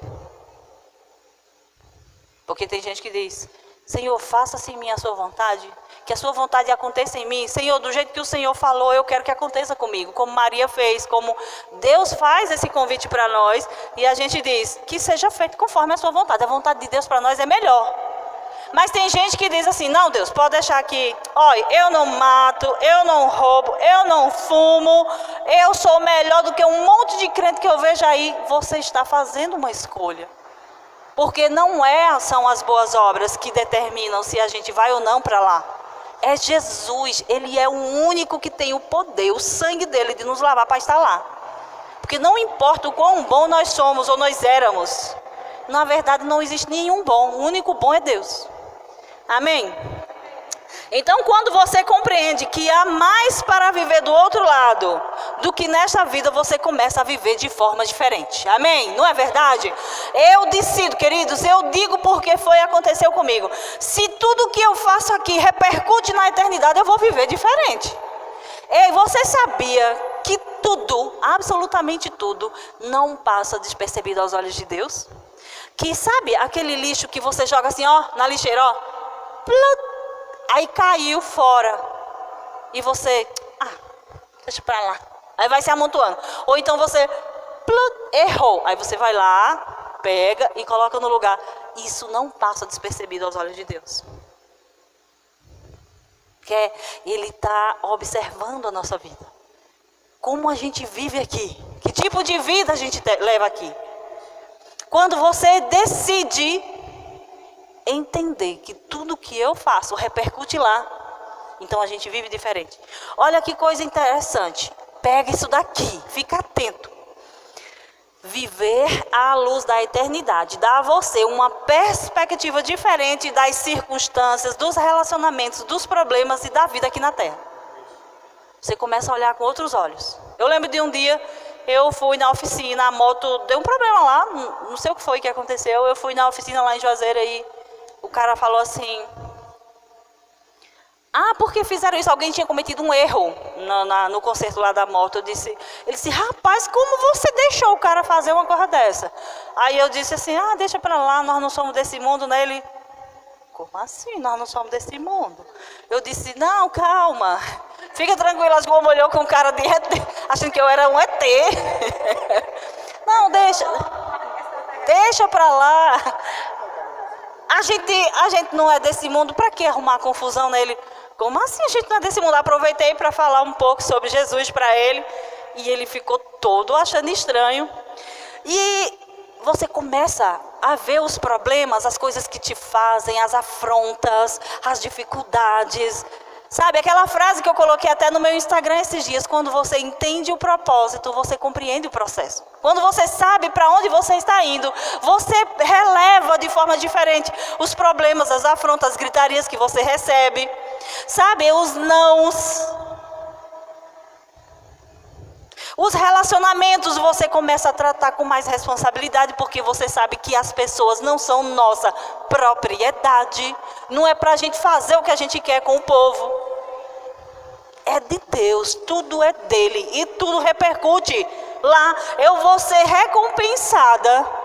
Porque tem gente que diz, Senhor, faça-se em mim a sua vontade, que a sua vontade aconteça em mim. Senhor, do jeito que o Senhor falou, eu quero que aconteça comigo. Como Maria fez, como Deus faz esse convite para nós. E a gente diz, que seja feito conforme a sua vontade. A vontade de Deus para nós é melhor. Mas tem gente que diz assim, não, Deus, pode deixar aqui. Olha, eu não mato, eu não roubo, eu não fumo. Eu sou melhor do que um monte de crente que eu vejo aí. Você está fazendo uma escolha. Porque não são as boas obras que determinam se a gente vai ou não para lá. É Jesus, ele é o único que tem o poder, o sangue dele de nos lavar para estar lá. Porque não importa o quão bom nós somos ou nós éramos, na verdade não existe nenhum bom, o único bom é Deus. Amém? Então, quando você compreende que há mais para viver do outro lado do que nesta vida, você começa a viver de forma diferente. Amém? Não é verdade? Eu decido, queridos, eu digo porque aconteceu comigo. Se tudo que eu faço aqui repercute na eternidade, eu vou viver diferente. Ei, você sabia que tudo, absolutamente tudo, não passa despercebido aos olhos de Deus? Que sabe aquele lixo que você joga assim, na lixeira, plut, aí caiu fora. E você, deixa pra lá. Aí vai se amontoando. Ou então você, plut, errou. Aí você vai lá, pega e coloca no lugar. Isso não passa despercebido aos olhos de Deus. Porque ele está observando a nossa vida. Como a gente vive aqui. Que tipo de vida a gente leva aqui. Quando você decide entender que tudo que eu faço repercute lá, então a gente vive diferente. Olha que coisa interessante. Pega isso daqui, fica atento. Viver à luz da eternidade dá a você uma perspectiva diferente das circunstâncias, dos relacionamentos, dos problemas e da vida aqui na terra. Você começa a olhar com outros olhos. Eu lembro de um dia, eu fui na oficina, a moto deu um problema lá, não sei o que foi que aconteceu. Eu fui na oficina lá em Juazeiro e o cara falou assim, porque fizeram isso? Alguém tinha cometido um erro no conserto lá da moto. Ele disse, rapaz, como você deixou o cara fazer uma coisa dessa? Aí eu disse assim, deixa pra lá, nós não somos desse mundo, né? Ele, como assim? Nós não somos desse mundo. Eu disse, não, calma. Fica tranquila, as goma olhou com cara de ET, achando que eu era um ET. Não, deixa pra lá. A gente não é desse mundo, pra que arrumar confusão nele? Como assim a gente não é desse mundo? Aproveitei para falar um pouco sobre Jesus para ele, e ele ficou todo achando estranho. E você começa a ver os problemas, as coisas que te fazem, as afrontas, as dificuldades. Sabe, aquela frase que eu coloquei até no meu Instagram esses dias, quando você entende o propósito, você compreende o processo. Quando você sabe para onde você está indo, você releva de forma diferente os problemas, as afrontas, as gritarias que você recebe. Sabe, os nãos. Os relacionamentos você começa a tratar com mais responsabilidade, porque você sabe que as pessoas não são nossa propriedade. Não é para a gente fazer o que a gente quer com o povo. É de Deus, tudo é dele e tudo repercute lá. Eu vou ser recompensada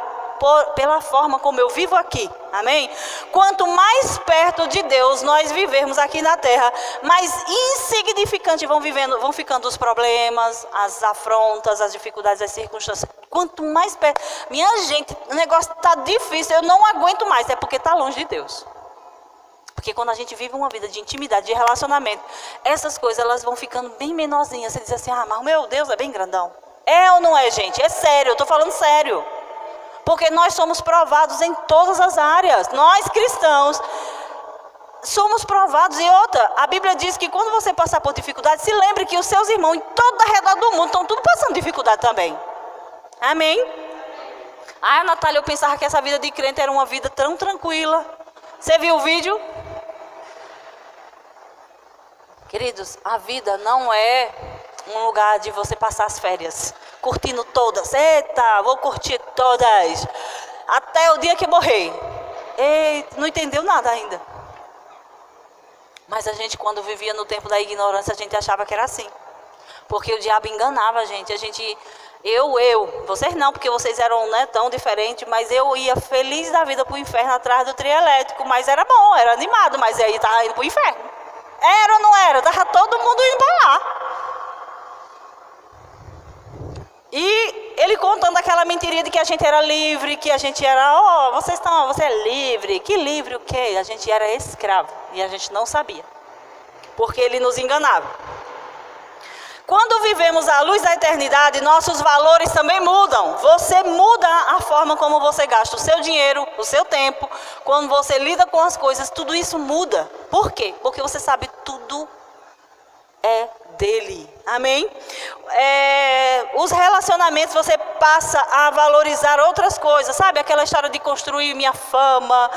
pela forma como eu vivo aqui, amém? Quanto mais perto de Deus nós vivermos aqui na terra, mais insignificantes vão ficando os problemas, as afrontas, as dificuldades, as circunstâncias. Quanto mais perto, minha gente, o negócio está difícil, eu não aguento mais, é porque está longe de Deus. Porque quando a gente vive uma vida de intimidade, de relacionamento, essas coisas elas vão ficando bem menorzinhas. Você diz assim, mas meu Deus é bem grandão. É ou não é, gente? É sério, eu estou falando sério. Porque nós somos provados em todas as áreas. Nós cristãos somos provados. E outra, a Bíblia diz que quando você passar por dificuldade, se lembre que os seus irmãos em todo ao redor do mundo estão tudo passando dificuldade também. Amém? Natália, eu pensava que essa vida de crente era uma vida tão tranquila. Você viu o vídeo? Queridos, a vida não é um lugar de você passar as férias curtindo todas. Eita, vou curtir todas até o dia que morrer. Eita, não entendeu nada ainda. Mas a gente, quando vivia no tempo da ignorância, a gente achava que era assim. Porque o diabo enganava a gente. Vocês não, porque vocês eram tão diferentes, mas eu ia feliz da vida pro inferno atrás do trio elétrico. Mas era bom, era animado, mas aí estava indo pro inferno. Era ou não era? Tava todo mundo indo para lá. E ele contando aquela mentirinha de que a gente era livre, que a gente era, você é livre. Que livre o quê? A gente era escravo e a gente não sabia. Porque ele nos enganava. Quando vivemos à luz da eternidade, nossos valores também mudam. Você muda a forma como você gasta o seu dinheiro, o seu tempo. Quando você lida com as coisas, tudo isso muda. Por quê? Porque você sabe tudo é dele. Amém? Os relacionamentos, você passa a valorizar outras coisas. Sabe aquela história de construir minha fama?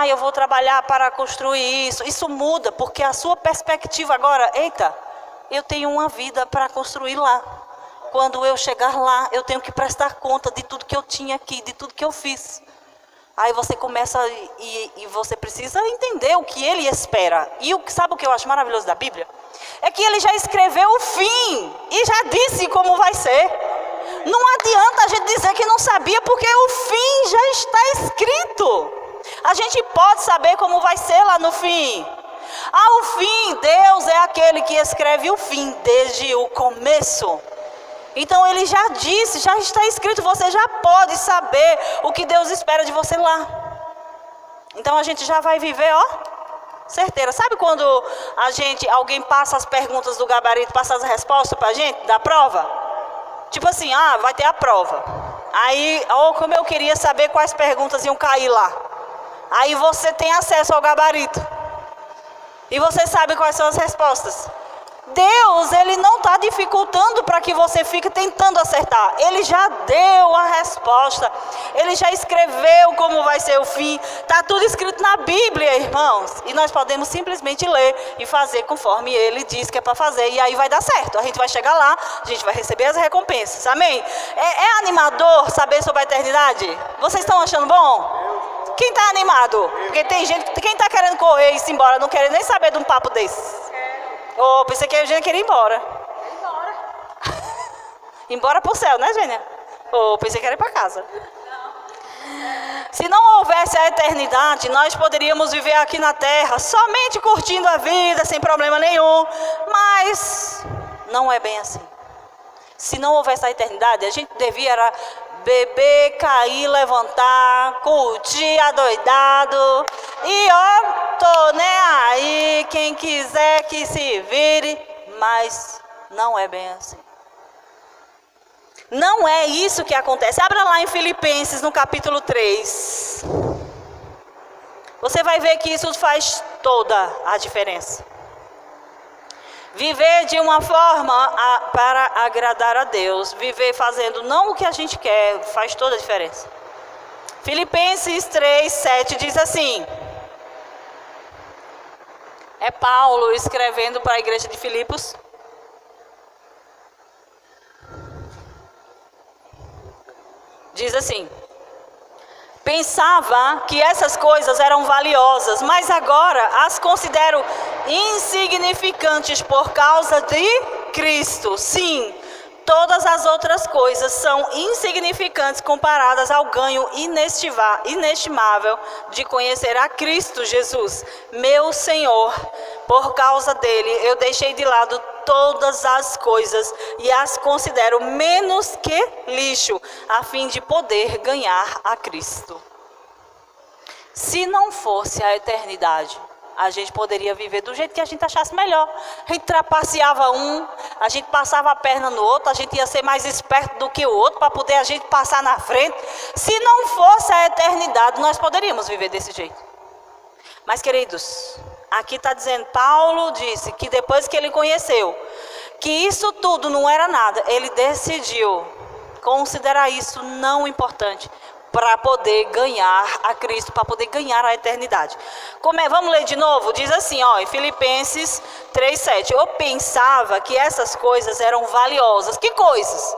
Eu vou trabalhar para construir isso. Isso muda, porque a sua perspectiva agora, eu tenho uma vida para construir lá. Quando eu chegar lá, eu tenho que prestar conta de tudo que eu tinha aqui, de tudo que eu fiz. Aí você começa e você precisa entender o que ele espera. E sabe o que eu acho maravilhoso da Bíblia? É que ele já escreveu o fim e já disse como vai ser. Não adianta a gente dizer que não sabia, porque o fim já está escrito. A gente pode saber como vai ser lá no fim. O fim, Deus é aquele que escreve o fim desde o começo. Então ele já disse, já está escrito, você já pode saber o que Deus espera de você lá. Então a gente já vai viver, certeira. Sabe quando alguém passa as perguntas do gabarito, passa as respostas pra gente, da prova? Tipo assim, vai ter a prova. Aí, como eu queria saber quais perguntas iam cair lá. Aí você tem acesso ao gabarito. E você sabe quais são as respostas. Deus, ele não está dificultando para que você fique tentando acertar. Ele já deu a resposta. Ele já escreveu como vai ser o fim. Está tudo escrito na Bíblia, irmãos. E nós podemos simplesmente ler e fazer conforme ele diz que é para fazer. E aí vai dar certo. A gente vai chegar lá, a gente vai receber as recompensas. Amém? É animador saber sobre a eternidade? Vocês estão achando bom? Quem está animado? Porque tem gente, quem está querendo correr e ir embora, não quer nem saber de um papo desse. Pensei que a Eugênia queria ir embora. Embora pro céu, né, Eugênia? Pensei que era ir para casa. Se não houvesse a eternidade, nós poderíamos viver aqui na terra, somente curtindo a vida, sem problema nenhum. Mas não é bem assim. Se não houvesse a eternidade, a gente devia era beber, cair, levantar, curtir, adoidado. E ó, tô nem aí, quem quiser que se vire. Mas não é bem assim. Não é isso que acontece. Abra lá em Filipenses, no capítulo 3. Você vai ver que isso faz toda a diferença. Viver de uma forma para agradar a Deus. Viver fazendo não o que a gente quer, faz toda a diferença. Filipenses 3, 7 diz assim. É Paulo escrevendo para a igreja de Filipos. Diz assim: pensava que essas coisas eram valiosas, mas agora as considero insignificantes por causa de Cristo. Sim, todas as outras coisas são insignificantes comparadas ao ganho inestimável de conhecer a Cristo Jesus, meu Senhor. Por causa dele, eu deixei de lado todas as coisas e as considero menos que lixo, a fim de poder ganhar a Cristo. Se não fosse a eternidade, a gente poderia viver do jeito que a gente achasse melhor. A gente trapaceava um, a gente passava a perna no outro, a gente ia ser mais esperto do que o outro para poder a gente passar na frente. Se não fosse a eternidade, nós poderíamos viver desse jeito. Mas, queridos, aqui está dizendo, Paulo disse que depois que ele conheceu que isso tudo não era nada, ele decidiu considerar isso não importante para poder ganhar a Cristo, para poder ganhar a eternidade. Vamos ler de novo? Diz assim, ó, em Filipenses 3,7. Eu pensava que essas coisas eram valiosas. Que coisas?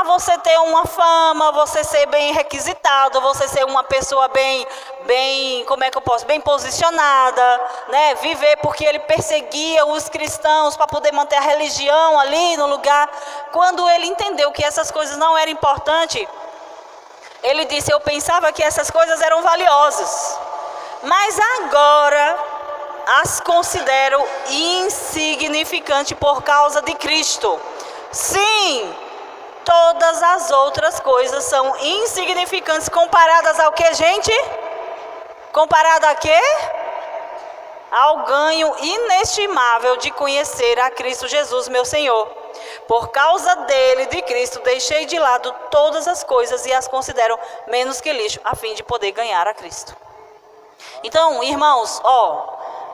Você ter uma fama, você ser bem requisitado, você ser uma pessoa bem, bem posicionada, né? Viver porque ele perseguia os cristãos para poder manter a religião ali no lugar. Quando ele entendeu que essas coisas não eram importantes, ele disse, eu pensava que essas coisas eram valiosas, mas agora as considero insignificantes por causa de Cristo. Sim, todas as outras coisas são insignificantes comparadas ao que, gente? Comparado a quê? Ao ganho inestimável de conhecer a Cristo Jesus, meu Senhor. Por causa dele, de Cristo, deixei de lado todas as coisas e as considero menos que lixo, a fim de poder ganhar a Cristo. Então, irmãos,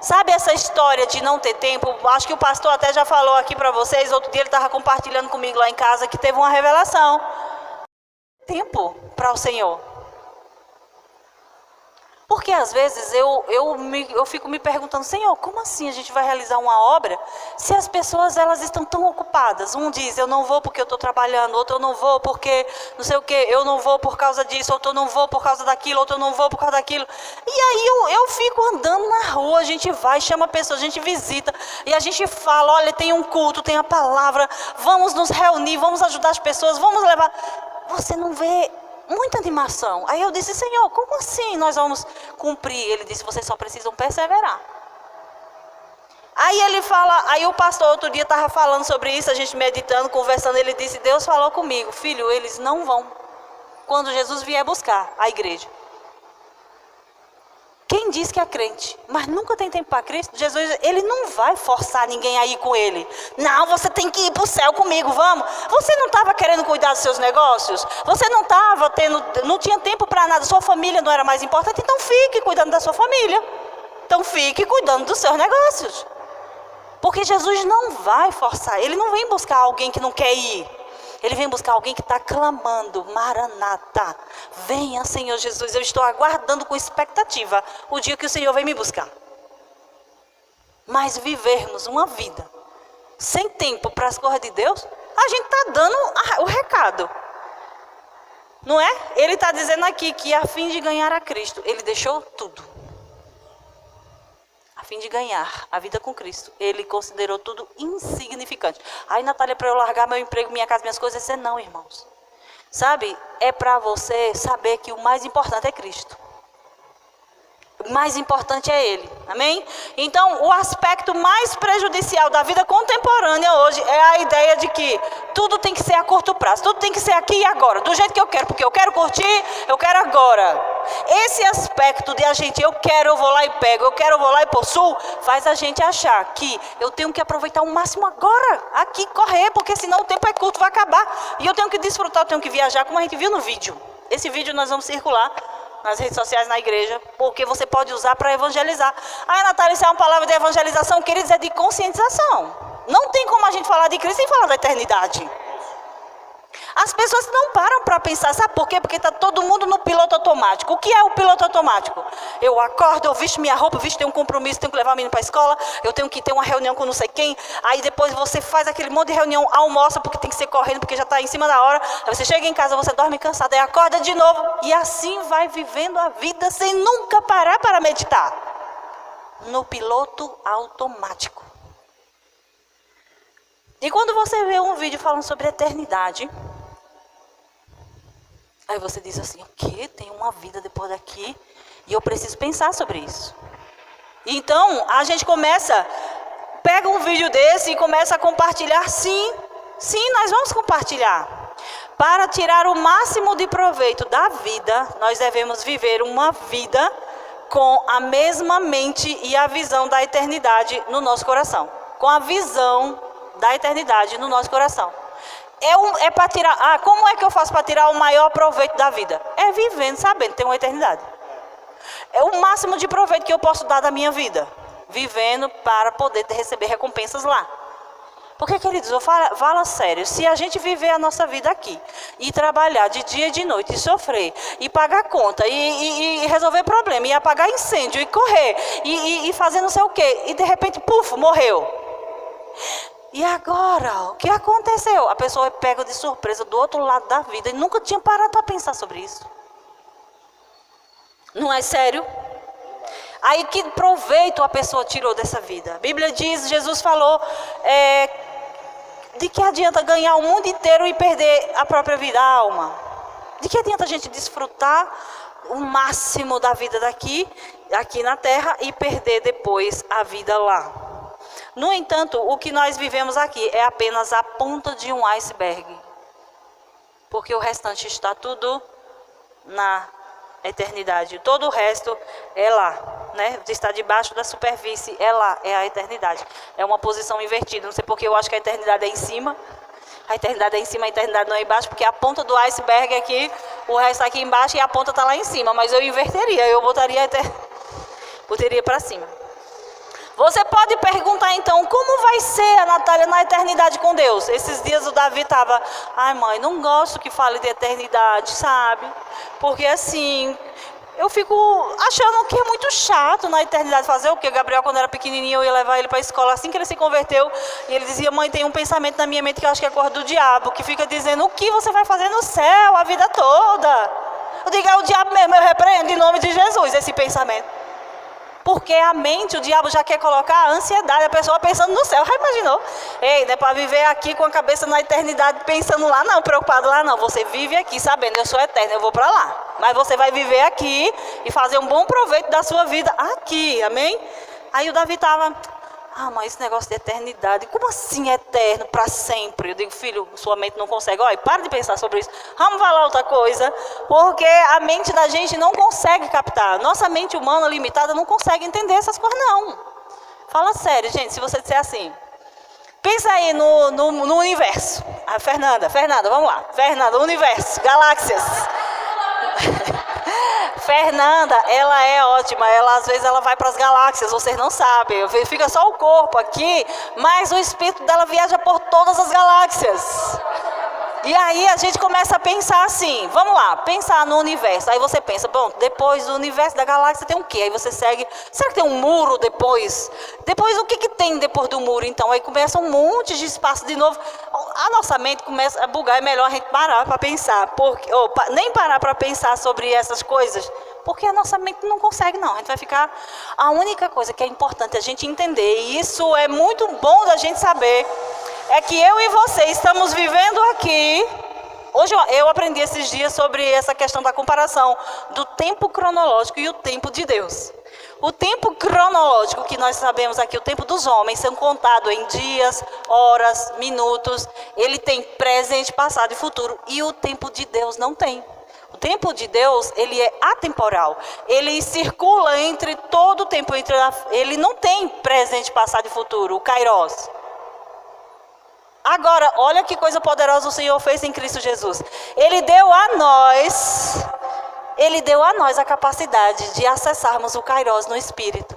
sabe essa história de não ter tempo? Acho que o pastor até já falou aqui para vocês. Outro dia ele estava compartilhando comigo lá em casa que teve uma revelação. Tempo para o Senhor. Porque às vezes eu fico me perguntando, Senhor, como assim a gente vai realizar uma obra se as pessoas elas estão tão ocupadas? Um diz, eu não vou porque eu estou trabalhando, outro eu não vou porque não sei o que, eu não vou por causa disso, outro eu não vou por causa daquilo, outro eu não vou por causa daquilo. E aí eu fico andando na rua, a gente vai, chama pessoas, a gente visita e a gente fala, olha, tem um culto, tem a palavra, vamos nos reunir, vamos ajudar as pessoas, vamos levar. Você não vê muita animação. Aí eu disse, Senhor, como assim nós vamos cumprir? Ele disse, vocês só precisam perseverar. Aí ele fala, aí o pastor outro dia estava falando sobre isso, a gente meditando, conversando, ele disse, Deus falou comigo, filho, eles não vão quando Jesus vier buscar a igreja. Quem diz que é crente, mas nunca tem tempo para Cristo, Jesus, ele não vai forçar ninguém a ir com ele. Não, você tem que ir para o céu comigo, vamos. Você não estava querendo cuidar dos seus negócios? Você não estava não tinha tempo para nada, sua família não era mais importante? Então fique cuidando da sua família. Então fique cuidando dos seus negócios. Porque Jesus não vai forçar, ele não vem buscar alguém que não quer ir. Ele vem buscar alguém que está clamando, Maranata, venha Senhor Jesus, eu estou aguardando com expectativa o dia que o Senhor vem me buscar. Mas vivermos uma vida sem tempo para as coisas de Deus, a gente está dando o recado. Não é? Ele está dizendo aqui que a fim de ganhar a Cristo, ele deixou tudo. A fim de ganhar a vida com Cristo, ele considerou tudo insignificante. Aí, Natália, para eu largar meu emprego, minha casa, minhas coisas, eu disse, não, irmãos. Sabe? É para você saber que o mais importante é Cristo. O mais importante é Ele. Amém? Então, o aspecto mais prejudicial da vida contemporânea hoje é a ideia de que tudo tem que ser a curto prazo. Tudo tem que ser aqui e agora. Do jeito que eu quero. Porque eu quero curtir, eu quero agora. Esse aspecto de a gente, eu quero, eu vou lá e pego. Eu quero, eu vou lá e possuo. Faz a gente achar que eu tenho que aproveitar o máximo agora. Aqui, correr. Porque senão o tempo é curto, vai acabar. E eu tenho que desfrutar, eu tenho que viajar. Como a gente viu no vídeo. Esse vídeo nós vamos circular nas redes sociais, na igreja, porque você pode usar para evangelizar. Aí, Natália, isso é uma palavra de evangelização, queridos, é de conscientização. Não tem como a gente falar de Cristo sem falar da eternidade. As pessoas não param para pensar, sabe por quê? Porque está todo mundo no piloto automático. O que é o piloto automático? Eu acordo, eu visto minha roupa, tenho um compromisso, tenho que levar o menino para a escola, eu tenho que ter uma reunião com não sei quem, aí depois você faz aquele monte de reunião, almoça, porque tem que ser correndo, porque já está em cima da hora, aí você chega em casa, você dorme cansado, aí acorda de novo, e assim vai vivendo a vida sem nunca parar para meditar. No piloto automático. E quando você vê um vídeo falando sobre eternidade, aí você diz assim, o quê? Tem uma vida depois daqui e eu preciso pensar sobre isso. Então, a gente pega um vídeo desse e começa a compartilhar. Sim, nós vamos compartilhar. Para tirar o máximo de proveito da vida, nós devemos viver uma vida com a mesma mente e a visão da eternidade no nosso coração. Com a visão da eternidade no nosso coração. É para tirar. Como é que eu faço para tirar o maior proveito da vida? É vivendo, sabendo que tem uma eternidade. É o máximo de proveito que eu posso dar da minha vida. Vivendo para poder receber recompensas lá. Porque, queridos, eu falo sério. Se a gente viver a nossa vida aqui e trabalhar de dia e de noite, e sofrer, e pagar conta, e resolver problema, e apagar incêndio, e correr, e fazer não sei o quê, e de repente, puf, morreu. E agora, o que aconteceu? A pessoa é pega de surpresa do outro lado da vida e nunca tinha parado para pensar sobre isso. Não é sério? Aí que proveito a pessoa tirou dessa vida? A Bíblia diz, Jesus falou, de que adianta ganhar o mundo inteiro e perder a própria vida, a alma? De que adianta a gente desfrutar o máximo da vida aqui na terra e perder depois a vida lá? No entanto, o que nós vivemos aqui é apenas a ponta de um iceberg. Porque o restante está tudo na eternidade. Todo o resto é lá, né? Está debaixo da superfície, é lá, é a eternidade. É uma posição invertida. Não sei porque eu acho que a eternidade é em cima. A eternidade é em cima, a eternidade não é embaixo, porque a ponta do iceberg é aqui, o resto está aqui embaixo e a ponta está lá em cima. Mas eu inverteria, eu botaria para cima. Você pode perguntar então, como vai ser a Natália na eternidade com Deus? Esses dias o Davi estava, ai mãe, não gosto que fale de eternidade, sabe? Porque assim, eu fico achando que é muito chato na eternidade fazer o quê? Gabriel, quando era pequenininho, eu ia levar ele para a escola, assim que ele se converteu, e ele dizia, mãe, tem um pensamento na minha mente que eu acho que é coisa do diabo, que fica dizendo, o que você vai fazer no céu a vida toda? Eu digo, é o diabo mesmo, eu repreendo em nome de Jesus esse pensamento. Porque a mente, o diabo já quer colocar a ansiedade, a pessoa pensando no céu. Já imaginou? Ei, não é para viver aqui com a cabeça na eternidade pensando lá, não, preocupado lá, não. Você vive aqui sabendo, eu sou eterno, eu vou para lá. Mas você vai viver aqui e fazer um bom proveito da sua vida aqui, amém? Aí o Davi estava, mas esse negócio de eternidade, como assim eterno, para sempre? Eu digo, filho, sua mente não consegue. Olha, para de pensar sobre isso. Vamos falar outra coisa, porque a mente da gente não consegue captar. Nossa mente humana limitada não consegue entender essas coisas, não. Fala sério, gente, se você disser assim. Pensa aí no universo. Fernanda, vamos lá. Fernanda, universo, galáxias. Fernanda, ela é ótima, às vezes ela vai para as galáxias, vocês não sabem, fica só o corpo aqui, mas o espírito dela viaja por todas as galáxias. E aí a gente começa a pensar assim, vamos lá, pensar no universo. Aí você pensa, bom, depois do universo da galáxia tem o quê? Aí você segue, será que tem um muro depois? Depois o que tem depois do muro então? Aí começa um monte de espaço de novo. A nossa mente começa a bugar, é melhor a gente parar para pensar, nem parar para pensar sobre essas coisas, porque a nossa mente não consegue não, a gente vai ficar... A única coisa que é importante a gente entender, e isso é muito bom da gente saber, é que eu e você estamos vivendo aqui Hoje eu aprendi esses dias sobre essa questão da comparação do tempo cronológico e o tempo de Deus. O tempo cronológico que nós sabemos aqui, o tempo dos homens, são contados em dias, horas, minutos. Ele tem presente, passado e futuro. E o tempo de Deus não tem. O tempo de Deus, ele é atemporal. Ele circula entre todo o tempo. Ele não tem presente, passado e futuro, o Kairos. Agora, olha que coisa poderosa o Senhor fez em Cristo Jesus. Ele deu a nós a capacidade de acessarmos o Kairos no Espírito.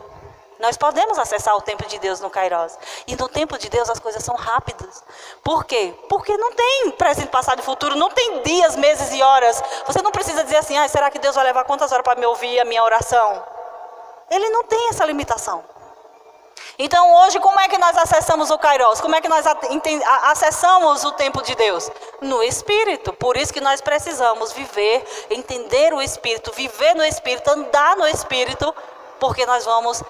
Nós podemos acessar o tempo de Deus no Kairos. E no tempo de Deus as coisas são rápidas. Por quê? Porque não tem presente, passado e futuro, não tem dias, meses e horas. Você não precisa dizer assim, será que Deus vai levar quantas horas para me ouvir a minha oração? Ele não tem essa limitação. Então hoje como é que nós acessamos o Kairos? Como é que nós acessamos o tempo de Deus? No Espírito. Por isso que nós precisamos viver, entender o Espírito, viver no Espírito, andar no Espírito, porque nós vamos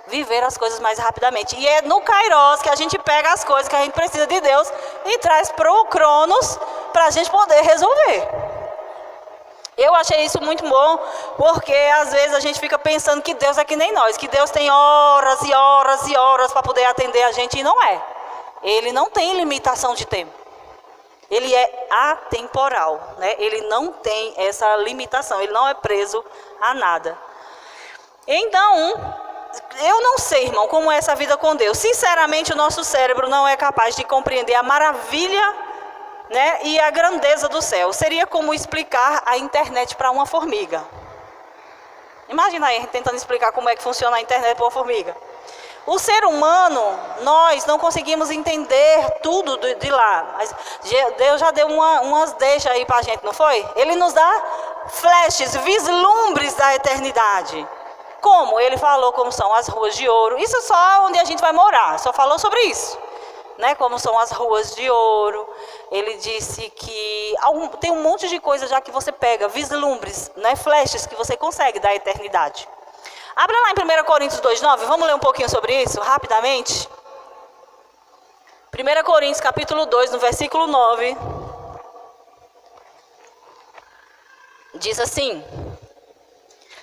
viver as coisas mais rapidamente. E é no Kairos que a gente pega as coisas que a gente precisa de Deus e traz para o Cronos para a gente poder resolver. Eu achei isso muito bom, porque às vezes a gente fica pensando que Deus é que nem nós, que Deus tem horas e horas e horas para poder atender a gente, e não é. Ele não tem limitação de tempo. Ele é atemporal, né? Ele não tem essa limitação, ele não é preso a nada. Então, eu não sei, irmão, como é essa vida com Deus. Sinceramente, o nosso cérebro não é capaz de compreender a maravilha, né, e a grandeza do céu. Seria como explicar a internet para uma formiga. Imagina aí, a gente tentando explicar como é que funciona a internet para uma formiga. O ser humano, nós não conseguimos entender tudo de lá. Mas Deus já deu umas deixas aí para a gente, não foi? Ele nos dá flashes, vislumbres da eternidade. Como? Ele falou como são as ruas de ouro. Isso é só onde a gente vai morar, só falou sobre isso. Né, como são as ruas de ouro. Ele disse que tem um monte de coisa já que você pega, vislumbres, né, flashes que você consegue da eternidade. Abra lá em 1 Coríntios 2,9, vamos ler um pouquinho sobre isso, rapidamente. 1 Coríntios capítulo 2, no versículo 9. Diz assim: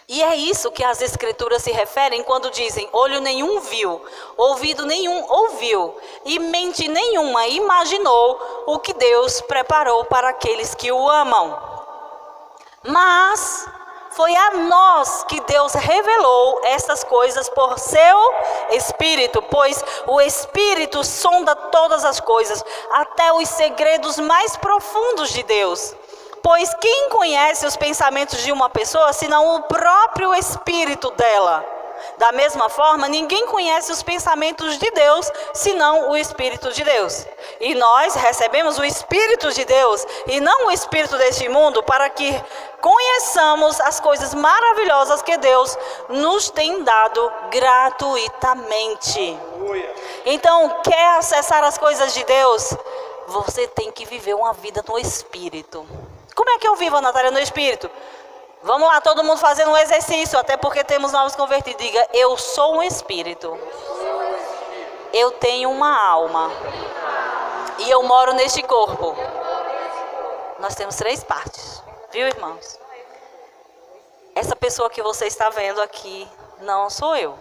e é isso que as Escrituras se referem quando dizem: olho nenhum viu, ouvido nenhum ouviu, e mente nenhuma imaginou o que Deus preparou para aqueles que o amam. Mas foi a nós que Deus revelou essas coisas por seu Espírito, pois o Espírito sonda todas as coisas, até os segredos mais profundos de Deus. Pois quem conhece os pensamentos de uma pessoa, senão o próprio espírito dela? Da mesma forma, ninguém conhece os pensamentos de Deus, senão o Espírito de Deus. E nós recebemos o Espírito de Deus, e não o espírito deste mundo, para que conheçamos as coisas maravilhosas que Deus nos tem dado gratuitamente. Então, quer acessar as coisas de Deus? Você tem que viver uma vida no Espírito. Como é que eu vivo, Natália, no Espírito? Vamos lá, todo mundo fazendo um exercício, até porque temos novos convertidos. Diga: eu sou um Espírito. Eu tenho uma alma. E eu moro neste corpo. Nós temos 3 partes. Viu, irmãos? Essa pessoa que você está vendo aqui não sou eu.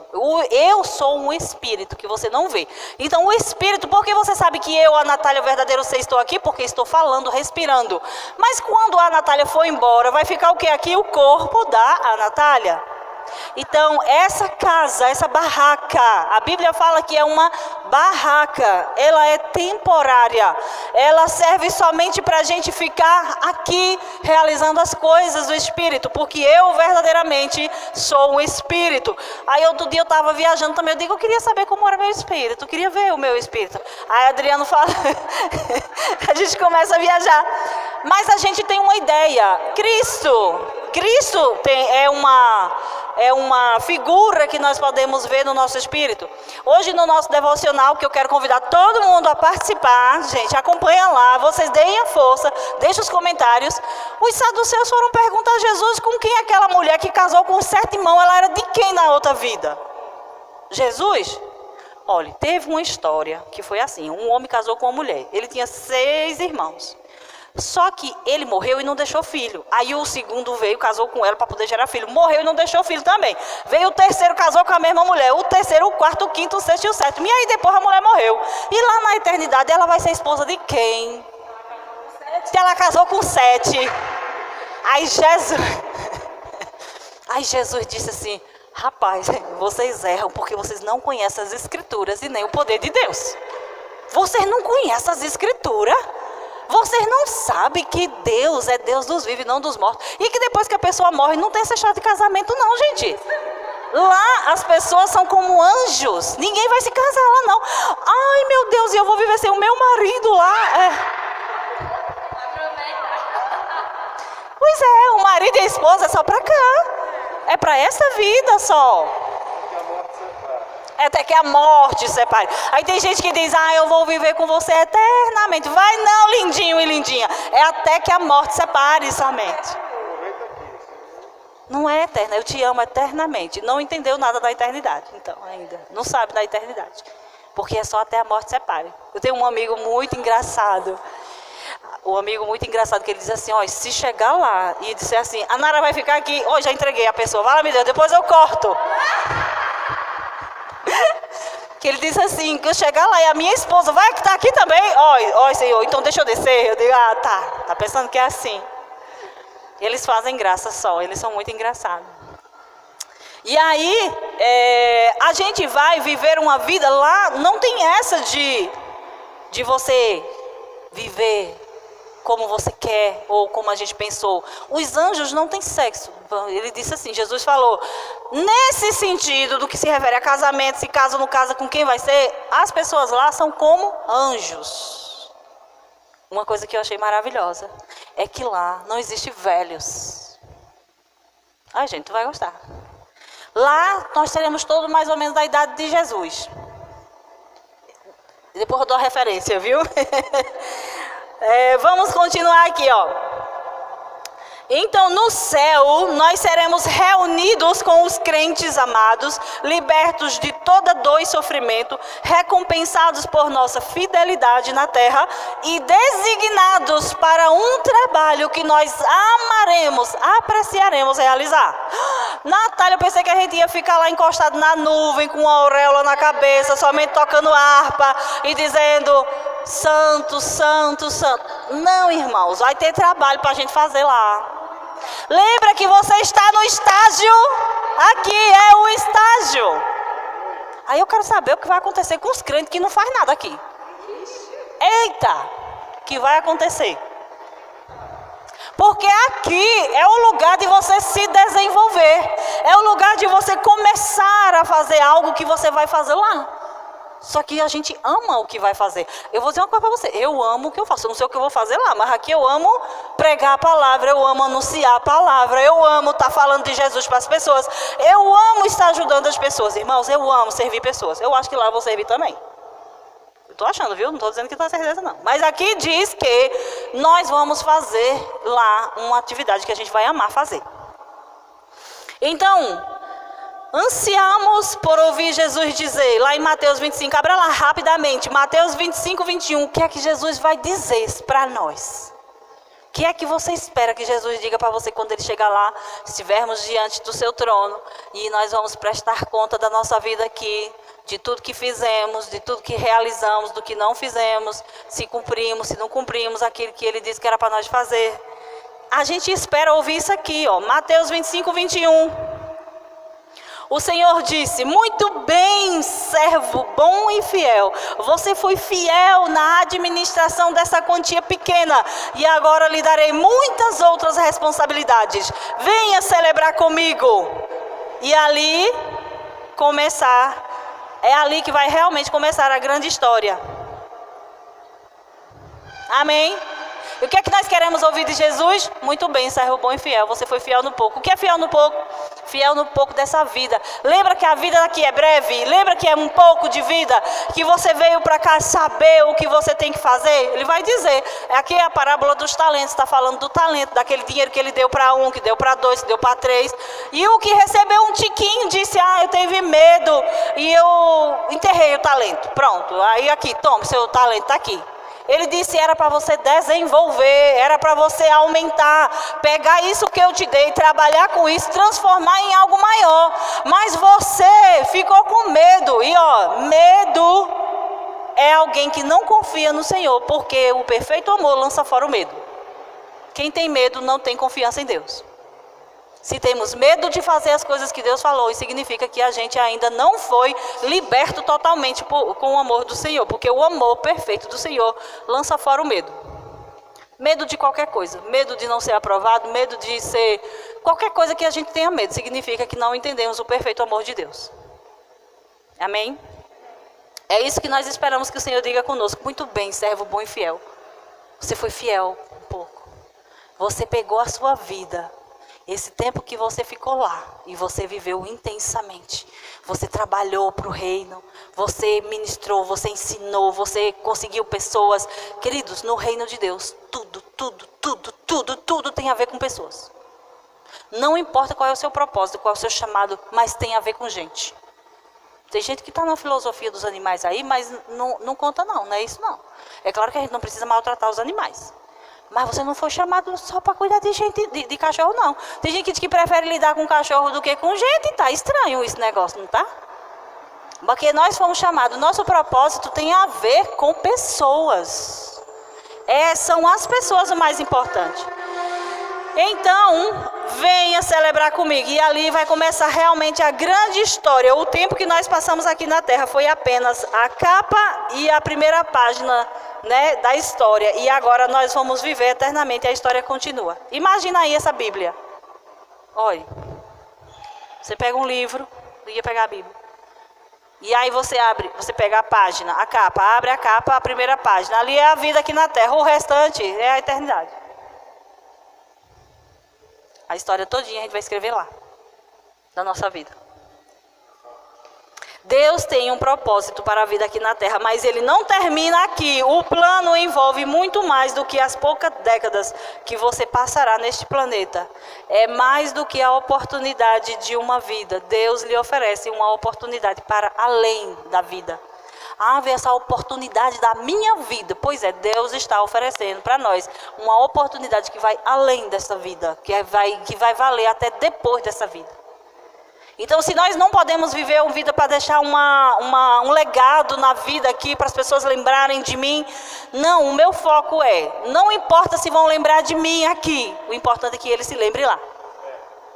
Eu sou um espírito que você não vê. Então o espírito, porque você sabe que eu, a Natália, o verdadeiro ser, estou aqui? Porque estou falando, respirando. Mas quando a Natália for embora, vai ficar o que aqui? O corpo da Natália. Então essa casa, essa barraca, a Bíblia fala que é uma barraca, ela é temporária, ela serve somente para a gente ficar aqui realizando as coisas do Espírito, porque eu verdadeiramente sou um Espírito. Aí outro dia eu estava viajando também, eu digo, eu queria saber como era meu Espírito, eu queria ver o meu Espírito. Aí Adriano fala, a gente começa a viajar, mas a gente tem uma ideia, Cristo é uma figura que nós podemos ver no nosso espírito. Hoje no nosso devocional, que eu quero convidar todo mundo a participar, gente, acompanha lá, vocês deem a força, deixem os comentários. Os saduceus foram perguntar a Jesus com quem aquela mulher que casou com 7 irmãos, ela era de quem na outra vida? Jesus? Olha, teve uma história que foi assim, um homem casou com uma mulher, ele tinha 6 irmãos. Só que ele morreu e não deixou filho. Aí o segundo veio, casou com ela para poder gerar filho. Morreu e não deixou filho também. Veio o terceiro, casou com a mesma mulher. O terceiro, o quarto, o quinto, o sexto e o sétimo. E aí depois a mulher morreu. E lá na eternidade ela vai ser esposa de quem? Se ela casou com 7. Aí Jesus disse assim: rapaz, vocês erram porque vocês não conhecem as escrituras e nem o poder de Deus. Vocês não conhecem as escrituras? Vocês não sabem que Deus é Deus dos vivos e não dos mortos. E que depois que a pessoa morre, não tem essa história de casamento não, gente. Lá as pessoas são como anjos. Ninguém vai se casar lá não. Ai, meu Deus, e eu vou viver sem o meu marido lá. Pois é, o marido e a esposa é só pra cá. É pra essa vida só. Até que a morte separe. Aí tem gente que diz: eu vou viver com você eternamente. Vai não, lindinho e lindinha. É até que a morte separe somente. Não é eterna, eu te amo eternamente. Não entendeu nada da eternidade, então ainda. Não sabe da eternidade. Porque é só até a morte separe. Eu tenho um amigo muito engraçado. Um amigo muito engraçado que ele diz assim: se chegar lá e disser assim, a Nara vai ficar aqui, já entreguei a pessoa, vai lá, me Deus, depois eu corto. Que ele disse assim, que eu chegar lá e a minha esposa vai estar aqui também, Senhor, então deixa eu descer. Eu digo: tá pensando que é assim. Eles fazem graça só, eles são muito engraçados. E aí, a gente vai viver uma vida lá, não tem essa de você viver como você quer ou como a gente pensou. Os anjos não têm sexo. Ele disse assim, Jesus falou, nesse sentido do que se refere a casamento, se casa ou não casa, com quem vai ser, as pessoas lá são como anjos. Uma coisa que eu achei maravilhosa é que lá não existe velhos. Ai, gente, tu vai gostar. Lá nós teremos todos mais ou menos da idade de Jesus. Depois eu dou a referência, viu? Vamos continuar aqui, Então, no céu, nós seremos reunidos com os crentes amados, libertos de toda dor e sofrimento, recompensados por nossa fidelidade na terra e designados para um trabalho que nós amaremos, apreciaremos realizar. Natália, eu pensei que a gente ia ficar lá encostado na nuvem, com uma auréola na cabeça, somente tocando harpa e dizendo: santo, santo, santo. Não, irmãos, vai ter trabalho para a gente fazer lá. Lembra que você está no estágio? Aqui é o estágio. Aí eu quero saber o que vai acontecer com os crentes que não faz nada aqui. Eita, o que vai acontecer? Porque aqui é o lugar de você se desenvolver. É o lugar de você começar a fazer algo que você vai fazer lá. Só que a gente ama o que vai fazer. Eu vou dizer uma coisa para você. Eu amo o que eu faço. Eu não sei o que eu vou fazer lá. Mas aqui eu amo pregar a palavra. Eu amo anunciar a palavra. Eu amo estar falando de Jesus para as pessoas. Eu amo estar ajudando as pessoas. Irmãos, eu amo servir pessoas. Eu acho que lá eu vou servir também. Eu estou achando, viu? Não estou dizendo que está certeza, não. Mas aqui diz que nós vamos fazer lá uma atividade que a gente vai amar fazer. Então, ansiamos por ouvir Jesus dizer, lá em Mateus 25, abra lá rapidamente, Mateus 25, 21, o que é que Jesus vai dizer para nós? O que é que você espera que Jesus diga para você quando Ele chegar lá, estivermos diante do seu trono, e nós vamos prestar conta da nossa vida aqui, de tudo que fizemos, de tudo que realizamos, do que não fizemos, se cumprimos, se não cumprimos aquilo que Ele disse que era para nós fazer. A gente espera ouvir isso aqui, Mateus 25, 21. O Senhor disse, muito bem, servo bom e fiel. Você foi fiel na administração dessa quantia pequena. E agora lhe darei muitas outras responsabilidades. Venha celebrar comigo. E ali começar. É ali que vai realmente começar a grande história. Amém? E o que é que nós queremos ouvir de Jesus? Muito bem, servo bom e fiel. Você foi fiel no pouco. O que é fiel no pouco? Fiel no pouco dessa vida. Lembra que a vida aqui é breve? Lembra que é um pouco de vida? Que você veio para cá saber o que você tem que fazer? Ele vai dizer. Aqui é a parábola dos talentos. Está falando do talento, daquele dinheiro que ele deu para um, que deu para dois, que deu para três. E o que recebeu um tiquinho disse, eu tive medo e eu enterrei o talento. Pronto. Aí aqui, toma, seu talento está aqui. Ele disse, era para você desenvolver, era para você aumentar, pegar isso que eu te dei, trabalhar com isso, transformar em algo maior. Mas você ficou com medo. E medo é alguém que não confia no Senhor, porque o perfeito amor lança fora o medo. Quem tem medo não tem confiança em Deus. Se temos medo de fazer as coisas que Deus falou, isso significa que a gente ainda não foi liberto totalmente com o amor do Senhor. Porque o amor perfeito do Senhor lança fora o medo. Medo de qualquer coisa. Medo de não ser aprovado, medo de ser... Qualquer coisa que a gente tenha medo, significa que não entendemos o perfeito amor de Deus. Amém? É isso que nós esperamos que o Senhor diga conosco. Muito bem, servo bom e fiel. Você foi fiel um pouco. Você pegou a sua vida... Esse tempo que você ficou lá e você viveu intensamente, você trabalhou para o reino, você ministrou, você ensinou, você conseguiu pessoas. Queridos, no reino de Deus, tudo tem a ver com pessoas. Não importa qual é o seu propósito, qual é o seu chamado, mas tem a ver com gente. Tem gente que está na filosofia dos animais aí, mas não conta não é isso não. É claro que a gente não precisa maltratar os animais. Mas você não foi chamado só para cuidar de gente, de cachorro, não. Tem gente que prefere lidar com cachorro do que com gente. Tá estranho esse negócio, não tá? Porque nós fomos chamados, nosso propósito tem a ver com pessoas. São as pessoas o mais importante. Então, venha celebrar comigo. E ali vai começar realmente a grande história. O tempo que nós passamos aqui na Terra foi apenas a capa e a primeira página, né, da história. E agora nós vamos viver eternamente. A história continua. Imagina aí essa Bíblia. Olha. Você pega um livro. Eu ia pegar a Bíblia. E aí você pega a página, a capa. Abre a capa, a primeira página. Ali é a vida aqui na Terra. O restante é a eternidade. A história todinha a gente vai escrever lá, da nossa vida. Deus tem um propósito para a vida aqui na Terra, mas ele não termina aqui. O plano envolve muito mais do que as poucas décadas que você passará neste planeta. É mais do que a oportunidade de uma vida. Deus lhe oferece uma oportunidade para além da vida. Ver essa oportunidade da minha vida. Pois é, Deus está oferecendo para nós uma oportunidade que vai além dessa vida, que vai valer até depois dessa vida. Então, se nós não podemos viver uma vida para deixar um legado na vida aqui, para as pessoas lembrarem de mim, não, o meu foco não importa se vão lembrar de mim aqui, o importante é que eles se lembrem lá.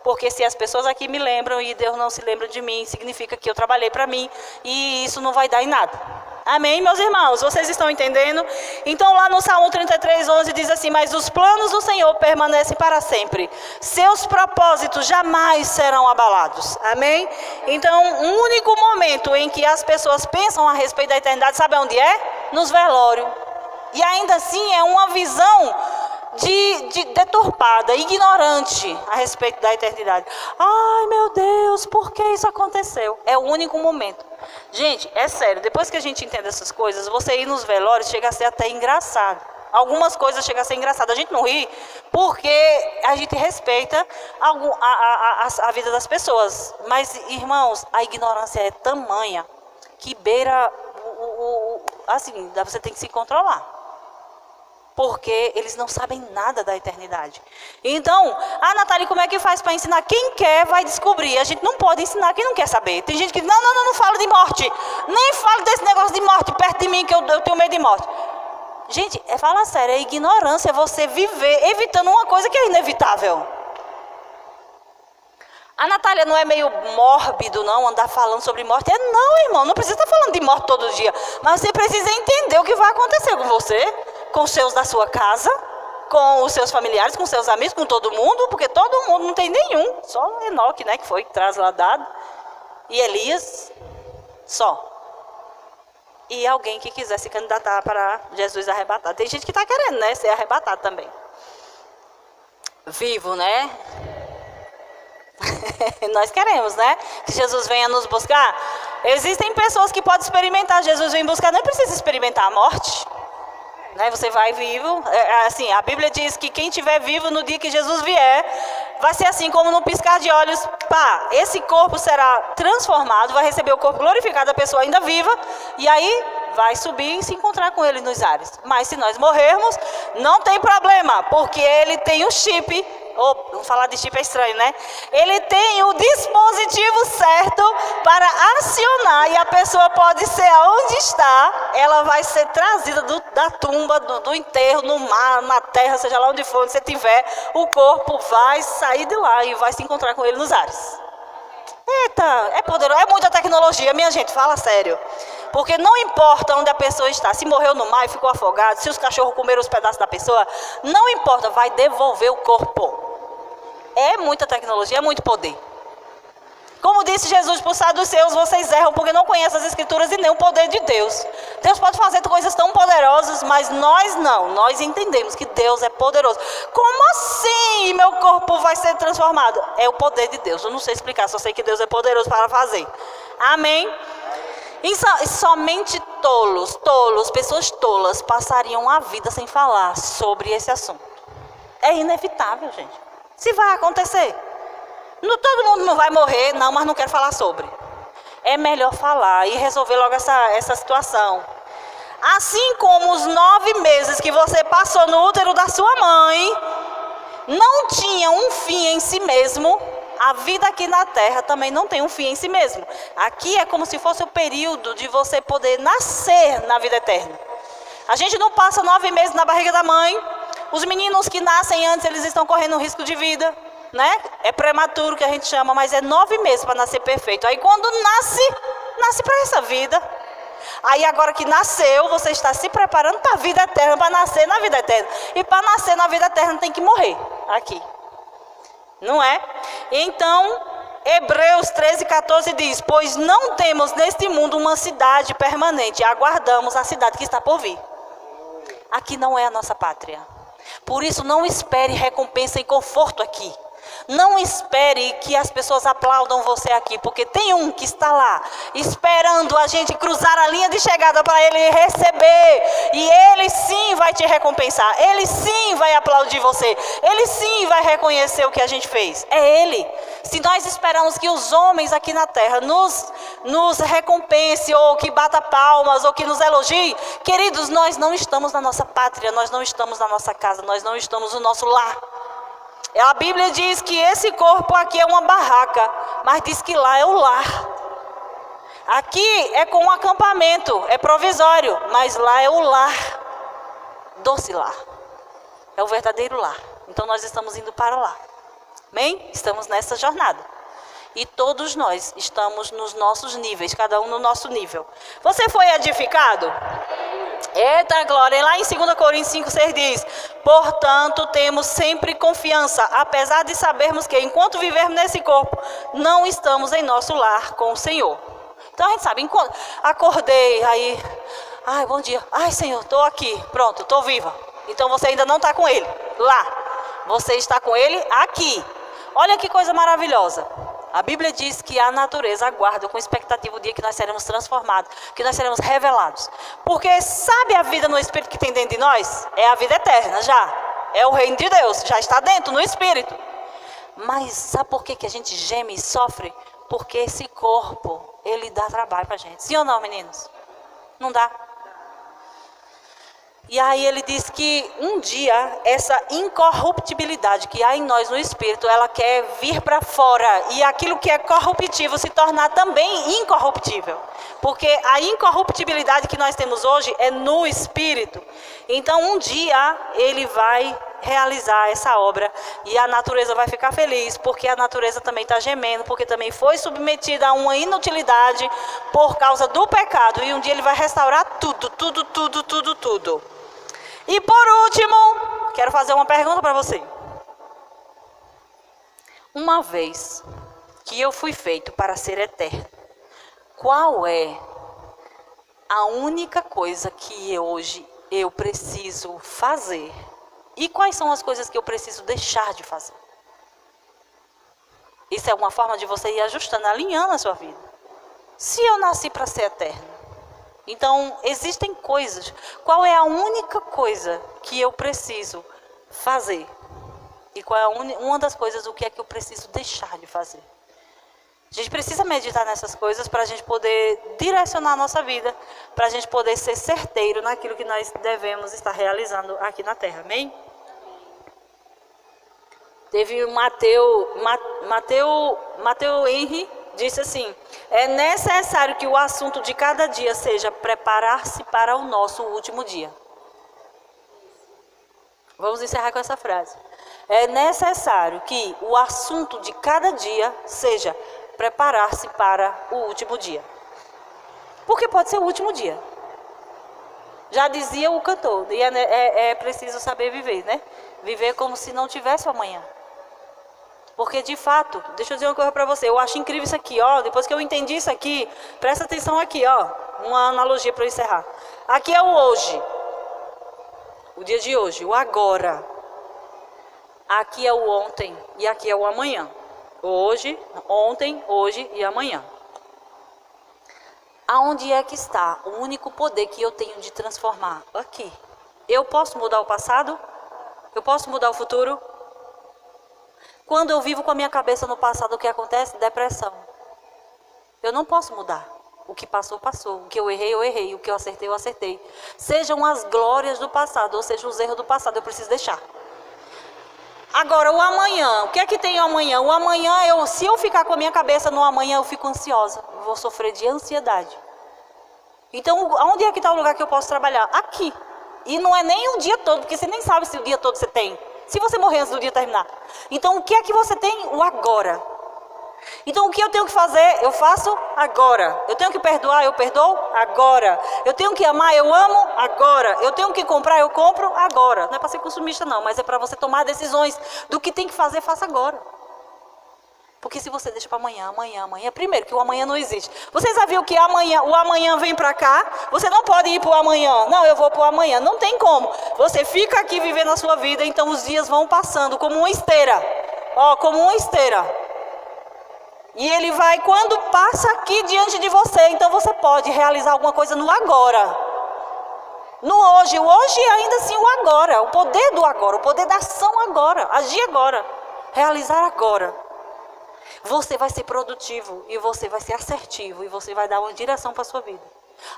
Porque se as pessoas aqui me lembram e Deus não se lembra de mim, significa que eu trabalhei para mim e isso não vai dar em nada. Amém, meus irmãos? Vocês estão entendendo? Então lá no Salmo 33:11 diz assim: mas os planos do Senhor permanecem para sempre. Seus propósitos jamais serão abalados. Amém? Então, o único momento em que as pessoas pensam a respeito da eternidade, sabe onde é? Nos velórios. E ainda assim é uma visão de deturpada, ignorante a respeito da eternidade. Ai, meu Deus, por que isso aconteceu? É o único momento. Gente, é sério, depois que a gente entende essas coisas, você ir nos velórios chega a ser até engraçado. Algumas coisas chegam a ser engraçado. A gente não ri porque a gente respeita a vida das pessoas. Mas, irmãos, a ignorância é tamanha que beira assim, você tem que se controlar. Porque eles não sabem nada da eternidade. Então, Natália, como é que faz para ensinar? Quem quer vai descobrir. A gente não pode ensinar quem não quer saber. Tem gente que diz, não fala de morte. Nem fala desse negócio de morte perto de mim, que eu tenho medo de morte. Gente, fala sério, é ignorância, é você viver evitando uma coisa que é inevitável. A Natália não é meio mórbido, não, andar falando sobre morte? Não, irmão, não precisa estar falando de morte todo dia. Mas você precisa entender o que vai acontecer com você, com os seus da sua casa, com os seus familiares, com os seus amigos, com todo mundo, porque todo mundo não tem nenhum, só Enoque, né, que foi trasladado, e Elias, só. E alguém que quiser se candidatar para Jesus arrebatado. Tem gente que está querendo, né, ser arrebatado também. Vivo, né? Nós queremos, né? Que Jesus venha nos buscar. Existem pessoas que podem experimentar. Jesus vem buscar, não precisa experimentar a morte. Né? Você vai vivo. Assim, a Bíblia diz que quem estiver vivo no dia que Jesus vier, vai ser assim como no piscar de olhos. Pá, esse corpo será transformado, vai receber o corpo glorificado da pessoa ainda viva. E aí vai subir e se encontrar com ele nos ares. Mas se nós morrermos, não tem problema, porque ele tem o chip, vamos falar de chip é estranho, né? Ele tem o dispositivo certo para acionar e a pessoa pode ser aonde está, ela vai ser trazida da tumba, do enterro, no mar, na terra, seja lá onde for, onde você estiver, o corpo vai sair de lá e vai se encontrar com ele nos ares. Eita, é poderoso, é muita tecnologia, minha gente, fala sério. Porque não importa onde a pessoa está, se morreu no mar e ficou afogado, se os cachorros comeram os pedaços da pessoa, não importa, vai devolver o corpo. É muita tecnologia, é muito poder. Como disse Jesus para os saduceus, vocês erram porque não conhecem as Escrituras e nem o poder de Deus. Deus pode fazer coisas tão poderosas, mas nós não. Nós entendemos que Deus é poderoso. Como assim meu corpo vai ser transformado? É o poder de Deus. Eu não sei explicar, só sei que Deus é poderoso para fazer. Amém? E somente tolos, pessoas tolas, passariam a vida sem falar sobre esse assunto. É inevitável, gente. Se vai acontecer. Todo mundo não vai morrer, não, mas não quero falar sobre. É melhor falar e resolver logo essa situação. Assim como os 9 meses que você passou no útero da sua mãe, não tinha um fim em si mesmo, a vida aqui na Terra também não tem um fim em si mesmo. Aqui é como se fosse o período de você poder nascer na vida eterna. A gente não passa 9 meses na barriga da mãe. Os meninos que nascem antes, eles estão correndo risco de vida. Né? É prematuro que a gente chama, mas é 9 meses para nascer perfeito. Aí quando nasce para essa vida. Aí agora que nasceu, você está se preparando para a vida eterna, para nascer na vida eterna. E para nascer na vida eterna tem que morrer aqui. Não é? Então, Hebreus 13:14 diz: pois não temos neste mundo uma cidade permanente, aguardamos a cidade que está por vir. Aqui não é a nossa pátria. Por isso não espere recompensa e conforto aqui. Não espere que as pessoas aplaudam você aqui, porque tem um que está lá, esperando a gente cruzar a linha de chegada para ele receber. E ele sim vai te recompensar, ele sim vai aplaudir você, ele sim vai reconhecer o que a gente fez. É ele. Se nós esperamos que os homens aqui na terra nos recompense, ou que bata palmas, ou que nos elogie, queridos, nós não estamos na nossa pátria, nós não estamos na nossa casa, nós não estamos no nosso lar. A Bíblia diz que esse corpo aqui é uma barraca, mas diz que lá é o lar. Aqui é com um acampamento, é provisório, mas lá é o lar, doce lar. É o verdadeiro lar. Então nós estamos indo para lá. Amém? Estamos nessa jornada. E todos nós estamos nos nossos níveis, cada um no nosso nível. Você foi edificado? Eita glória, lá em 2 Coríntios 5,6 diz: portanto temos sempre confiança, apesar de sabermos que enquanto vivermos nesse corpo, não estamos em nosso lar com o Senhor. Então a gente sabe, enquanto acordei, aí, ai bom dia, ai Senhor, estou aqui, pronto, estou viva. Então você ainda não está com Ele lá, você está com Ele aqui. Olha que coisa maravilhosa. A Bíblia diz que a natureza aguarda com expectativa o dia que nós seremos transformados, que nós seremos revelados. Porque sabe a vida no Espírito que tem dentro de nós? É a vida eterna já. É o reino de Deus, já está dentro, no Espírito. Mas sabe por que a gente geme e sofre? Porque esse corpo, ele dá trabalho para a gente. Sim ou não, meninos? Não dá. E aí ele diz que um dia essa incorruptibilidade que há em nós no Espírito, ela quer vir para fora. E aquilo que é corruptível se tornar também incorruptível. Porque a incorruptibilidade que nós temos hoje é no Espírito. Então um dia ele vai realizar essa obra e a natureza vai ficar feliz, porque a natureza também está gemendo, porque também foi submetida a uma inutilidade por causa do pecado. E um dia ele vai restaurar tudo. E por último, quero fazer uma pergunta para você. Uma vez que eu fui feito para ser eterno, qual é a única coisa que hoje eu preciso fazer? E quais são as coisas que eu preciso deixar de fazer? Isso é uma forma de você ir ajustando, alinhando a sua vida. Se eu nasci para ser eterno, então existem coisas. Qual é a única coisa que eu preciso fazer? E qual é uma das coisas, o que é que eu preciso deixar de fazer? A gente precisa meditar nessas coisas para a gente poder direcionar a nossa vida, para a gente poder ser certeiro naquilo que nós devemos estar realizando aqui na terra. Amém? Teve o Mateu Henry, disse assim: é necessário que o assunto de cada dia seja preparar-se para o nosso último dia. Vamos encerrar com essa frase. É necessário que o assunto de cada dia seja preparar-se para o último dia. Porque pode ser o último dia. Já dizia o cantor, e é preciso saber viver, né? Viver como se não tivesse o amanhã. Porque de fato, deixa eu dizer uma coisa para você, eu acho incrível isso aqui, ó. Depois que eu entendi isso aqui, presta atenção aqui, ó. Uma analogia para eu encerrar. Aqui é o hoje. O dia de hoje, o agora. Aqui é o ontem e aqui é o amanhã. Hoje, ontem, hoje e amanhã. Aonde é que está o único poder que eu tenho de transformar? Aqui. Eu posso mudar o passado? Eu posso mudar o futuro? Quando eu vivo com a minha cabeça no passado, o que acontece? Depressão. Eu não posso mudar. O que passou, passou. O que eu errei, eu errei. O que eu acertei, eu acertei. Sejam as glórias do passado, ou seja, os erros do passado, eu preciso deixar. Agora, o amanhã, o que é que tem o amanhã? O amanhã, se eu ficar com a minha cabeça no amanhã, eu fico ansiosa. Eu vou sofrer de ansiedade. Então, onde é que está o lugar que eu posso trabalhar? Aqui. E não é nem o dia todo, porque você nem sabe se o dia todo você tem. Se você morrer antes do dia terminar. Então, o que é que você tem? O agora. Então, o que eu tenho que fazer? Eu faço agora. Eu tenho que perdoar? Eu perdoo? Agora. Eu tenho que amar? Eu amo? Agora. Eu tenho que comprar? Eu compro? Agora. Não é para ser consumista não, mas é para você tomar decisões do que tem que fazer, faça agora. Porque se você deixa para amanhã, primeiro que o amanhã não existe. Você já viu que o amanhã vem para cá? Você não pode ir para o amanhã. Não, eu vou para o amanhã. Não tem como. Você fica aqui vivendo a sua vida, então os dias vão passando como uma esteira. Ó, como uma esteira. E ele vai, quando passa aqui diante de você, então você pode realizar alguma coisa no agora. No hoje. O hoje é ainda assim o agora. O poder do agora. O poder da ação agora. Agir agora. Realizar agora. Você vai ser produtivo e você vai ser assertivo e você vai dar uma direção para a sua vida.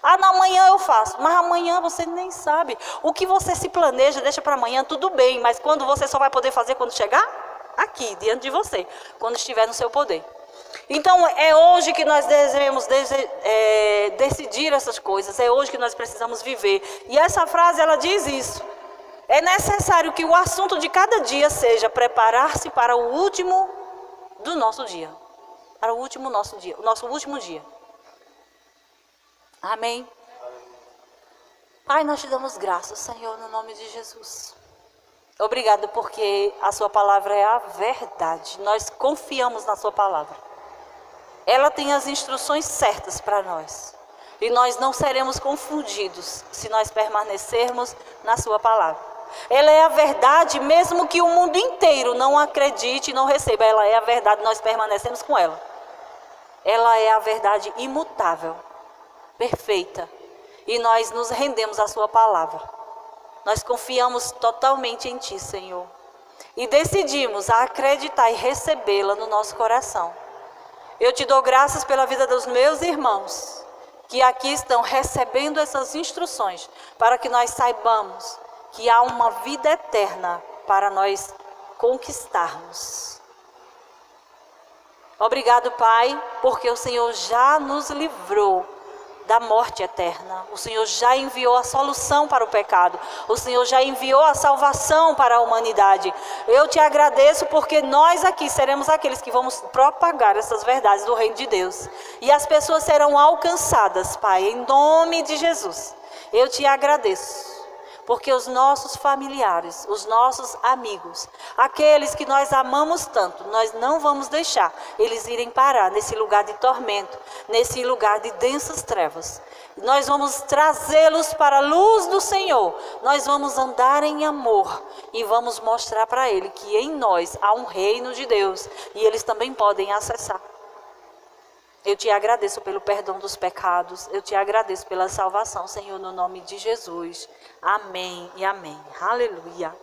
Ah, não, amanhã eu faço, mas amanhã você nem sabe. O que você se planeja, deixa para amanhã, tudo bem, mas quando você só vai poder fazer quando chegar? Aqui, diante de você, quando estiver no seu poder. Então, é hoje que nós devemos decidir essas coisas, é hoje que nós precisamos viver. E essa frase, ela diz isso. É necessário que o assunto de cada dia seja preparar-se para o último do nosso dia. Para o último nosso dia, o nosso último dia. Amém? Pai, nós te damos graças, Senhor, no nome de Jesus. Obrigado porque a sua palavra é a verdade. Nós confiamos na sua palavra. Ela tem as instruções certas para nós. E nós não seremos confundidos se nós permanecermos na sua palavra. Ela é a verdade, mesmo que o mundo inteiro não acredite e não receba. Ela é a verdade, nós permanecemos com ela. Ela é a verdade imutável, perfeita. E nós nos rendemos à sua palavra. Nós confiamos totalmente em ti, Senhor. E decidimos a acreditar e recebê-la no nosso coração. Eu te dou graças pela vida dos meus irmãos, que aqui estão recebendo essas instruções, para que nós saibamos que há uma vida eterna para nós conquistarmos. Obrigado, Pai, porque o Senhor já nos livrou da morte eterna. O Senhor já enviou a solução para o pecado. O Senhor já enviou a salvação para a humanidade. Eu te agradeço porque nós aqui seremos aqueles que vamos propagar essas verdades do reino de Deus. E as pessoas serão alcançadas, Pai, em nome de Jesus. Eu te agradeço. Porque os nossos familiares, os nossos amigos, aqueles que nós amamos tanto, nós não vamos deixar eles irem parar nesse lugar de tormento, nesse lugar de densas trevas. Nós vamos trazê-los para a luz do Senhor. Nós vamos andar em amor e vamos mostrar para eles que em nós há um reino de Deus e eles também podem acessar. Eu te agradeço pelo perdão dos pecados. Eu te agradeço pela salvação, Senhor, no nome de Jesus. Amém e amém. Aleluia.